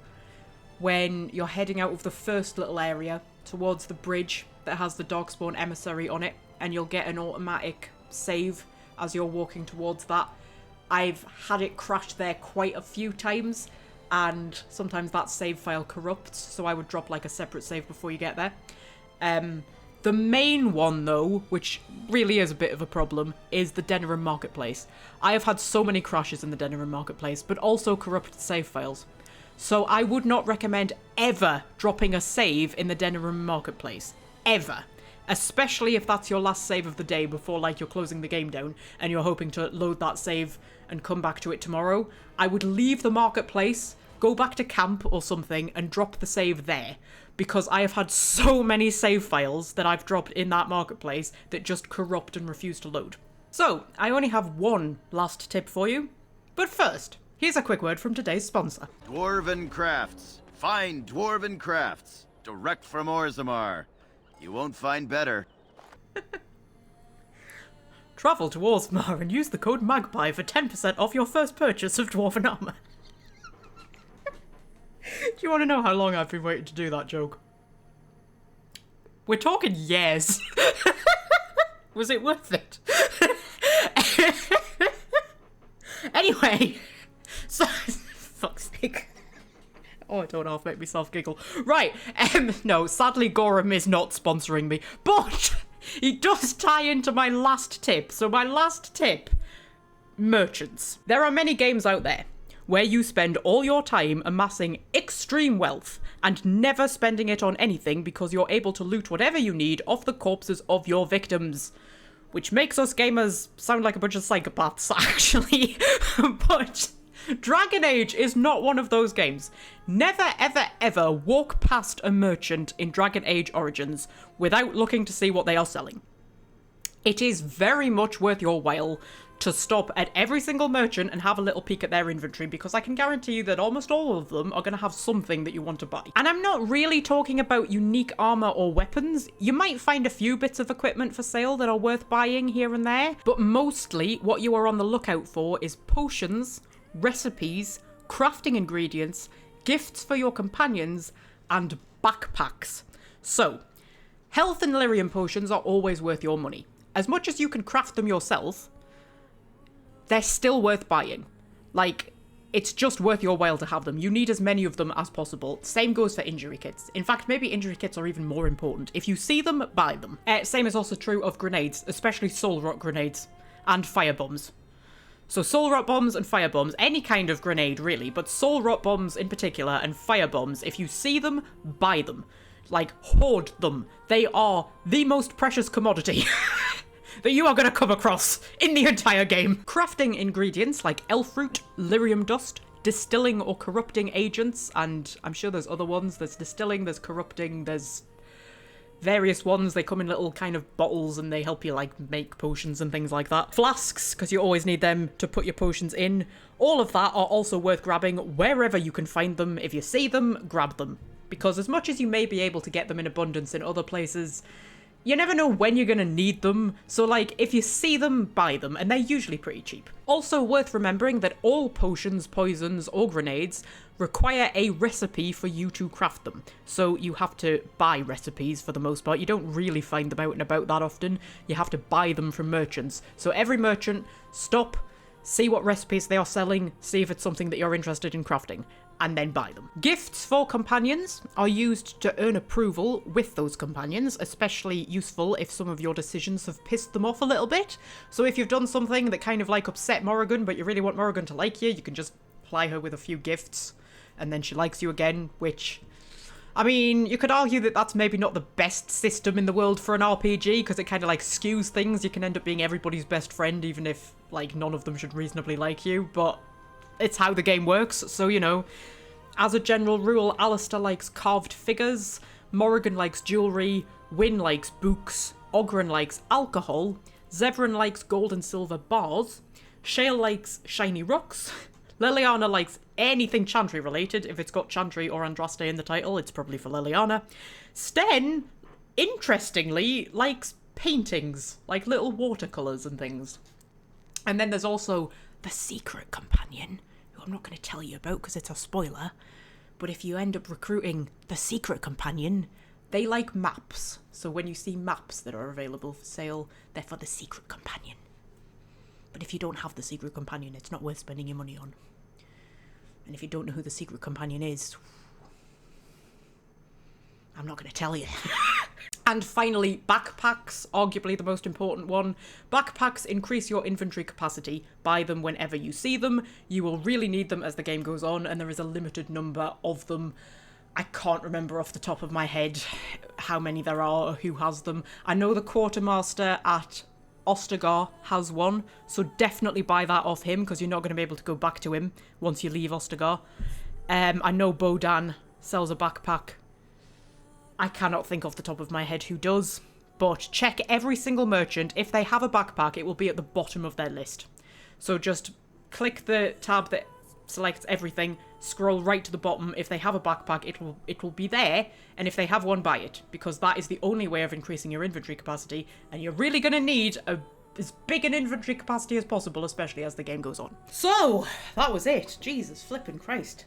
Speaker 1: when you're heading out of the first little area towards the bridge that has the Darkspawn emissary on it, and you'll get an automatic save as you're walking towards that. I've had it crash there quite a few times, and sometimes that save file corrupts, so I would drop like a separate save before you get there. The main one, though, which really is a bit of a problem, is the Denerim Marketplace. I have had so many crashes in the Denerim Marketplace, but also corrupted save files. So I would not recommend ever dropping a save in the Denerim Marketplace. Ever. Especially if that's your last save of the day before, like, you're closing the game down and you're hoping to load that save and come back to it tomorrow. I would leave the marketplace, go back to camp or something, and drop the save there. Because I have had so many save files that I've dropped in that marketplace that just corrupt and refuse to load. So, I only have one last tip for you. But first, here's a quick word from today's sponsor.
Speaker 2: Dwarven Crafts. Fine Dwarven Crafts. Direct from Orzammar. You won't find better.
Speaker 1: Travel to Orzammar and use the code MAGPIE for 10% off your first purchase of Dwarven Armour. Do you want to know how long I've been waiting to do that joke? We're talking years. Was it worth it? Anyway, so fuck's sake. Oh, I don't half make myself giggle. Right, no, sadly Gorham is not sponsoring me, but he does tie into my last tip. So my last tip, merchants. There are many games out there where you spend all your time amassing extreme wealth and never spending it on anything because you're able to loot whatever you need off the corpses of your victims. Which makes us gamers sound like a bunch of psychopaths, actually. But Dragon Age is not one of those games. Never, ever, ever walk past a merchant in Dragon Age Origins without looking to see what they are selling. It is very much worth your while to stop at every single merchant and have a little peek at their inventory, because I can guarantee you that almost all of them are going to have something that you want to buy. And I'm not really talking about unique armor or weapons. You might find a few bits of equipment for sale that are worth buying here and there, but mostly what you are on the lookout for is potions, recipes, crafting ingredients, gifts for your companions, and backpacks. So, health and lyrium potions are always worth your money. As much as you can craft them yourself, they're still worth buying. Like, it's just worth your while to have them. You need as many of them as possible. Same goes for injury kits. In fact, maybe injury kits are even more important. If you see them, buy them. Same is also true of grenades, especially soul rot grenades and fire bombs. So soul rot bombs and fire bombs, any kind of grenade really, but soul rot bombs in particular and fire bombs, if you see them, buy them. Like, hoard them. They are the most precious commodity that you are going to come across in the entire game. Crafting ingredients like elf root, lyrium dust, distilling or corrupting agents, and I'm sure there's other ones. There's distilling, there's corrupting, there's various ones. They come in little kind of bottles and they help you like make potions and things like that. Flasks, because you always need them to put your potions in. All of that are also worth grabbing wherever you can find them. If you see them, grab them. Because as much as you may be able to get them in abundance in other places, you never know when you're going to need them, so like, if you see them, buy them, and they're usually pretty cheap. Also worth remembering that all potions, poisons, or grenades require a recipe for you to craft them. So you have to buy recipes for the most part. You don't really find them out and about that often. You have to buy them from merchants. So every merchant, stop, see what recipes they are selling, see if it's something that you're interested in crafting, and then buy them. Gifts for companions are used to earn approval with those companions, especially useful if some of your decisions have pissed them off a little bit. So if you've done something that kind of like upset Morrigan, but you really want Morrigan to like you, you can just ply her with a few gifts, and then she likes you again, which, I mean, you could argue that that's maybe not the best system in the world for an RPG, because it kind of like skews things. You can end up being everybody's best friend, even if like none of them should reasonably like you, but it's how the game works, so you know. As a general rule, Alistair likes carved figures, Morrigan likes jewellery, Wynne likes books, Ogren likes alcohol, Zevran likes gold and silver bars, Shale likes shiny rocks, Liliana likes anything Chantry related. If it's got Chantry or Andraste in the title, it's probably for Liliana. Sten, interestingly, likes paintings, like little watercolours and things. And then there's also the secret companion, who I'm not going to tell you about because it's a spoiler, but if you end up recruiting the secret companion, they like maps. So when you see maps that are available for sale, they're for the secret companion. But if you don't have the secret companion, it's not worth spending your money on. And if you don't know who the secret companion is, I'm not going to tell you. And finally, backpacks, arguably the most important one. Backpacks increase your inventory capacity. Buy them whenever you see them. You will really need them as the game goes on, and there is a limited number of them. I can't remember off the top of my head how many there are or who has them. I know the quartermaster at Ostagar has one, so definitely buy that off him, because you're not going to be able to go back to him once you leave Ostagar. I know Bodan sells a backpack. I cannot think off the top of my head who does, but check every single merchant. If they have a backpack, it will be at the bottom of their list. So just click the tab that selects everything, scroll right to the bottom. If they have a backpack, it will be there, and if they have one, buy it, because that is the only way of increasing your inventory capacity, and you're really going to need as big an inventory capacity as possible, especially as the game goes on. So, that was it. Jesus flipping Christ.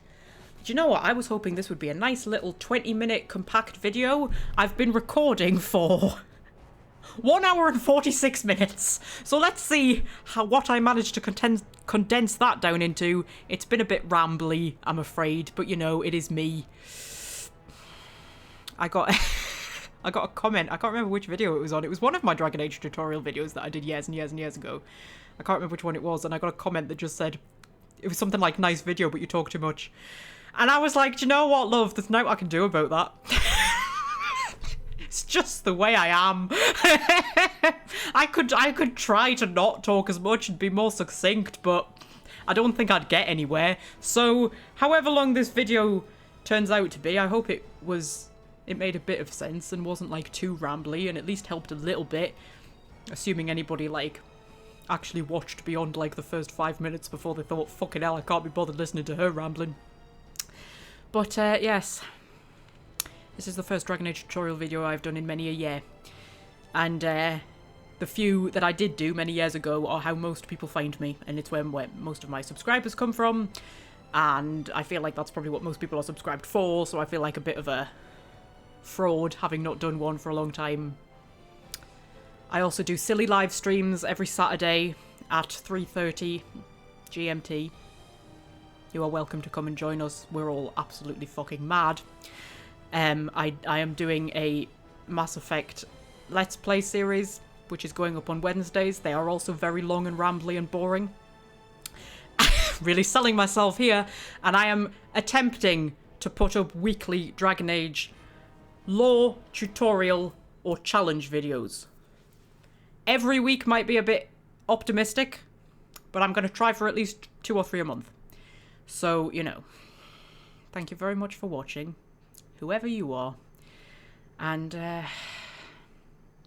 Speaker 1: Do you know what? I was hoping this would be a nice little 20-minute compact video. I've been recording for 1 hour and 46 minutes. So let's see what I managed to condense that down into. It's been a bit rambly, I'm afraid, but you know, it is me. I got I got a comment. I can't remember which video it was on. It was one of my Dragon Age tutorial videos that I did years and years and years ago. I can't remember which one it was, and I got a comment that just said, it was something like, nice video, but you talk too much. And I was like, do you know what, love? There's nothing I can do about that. It's just the way I am. I could try to not talk as much and be more succinct, but I don't think I'd get anywhere. So, however long this video turns out to be, I hope it made a bit of sense and wasn't like too rambly, and at least helped a little bit. Assuming anybody like actually watched beyond like the first 5 minutes before they thought, fucking hell, I can't be bothered listening to her rambling. But, yes, this is the first Dragon Age tutorial video I've done in many a year. And, the few that I did do many years ago are how most people find me, and it's where most of my subscribers come from. And I feel like that's probably what most people are subscribed for, so I feel like a bit of a fraud, having not done one for a long time. I also do silly live streams every Saturday at 3:30 GMT. you are welcome to come and join us. We're all absolutely fucking mad. I am doing a Mass Effect Let's Play series, which is going up on Wednesdays. They are also very long and rambly and boring. Really selling myself here, and I am attempting to put up weekly Dragon Age lore, tutorial, or challenge videos. Every week might be a bit optimistic, but I'm going to try for at least 2 or 3 a month. So, you know, thank you very much for watching, whoever you are, and,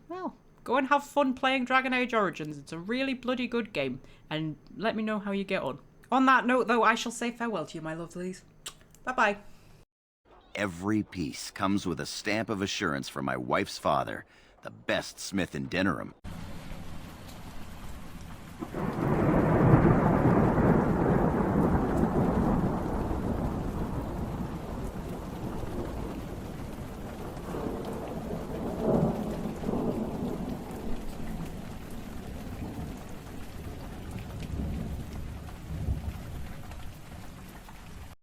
Speaker 1: well, go and have fun playing Dragon Age Origins. It's a really bloody good game, and let me know how you get on. On that note, though, I shall say farewell to you, my lovelies. Bye-bye.
Speaker 2: Every piece comes with a stamp of assurance from my wife's father, the best smith in Dinnerham.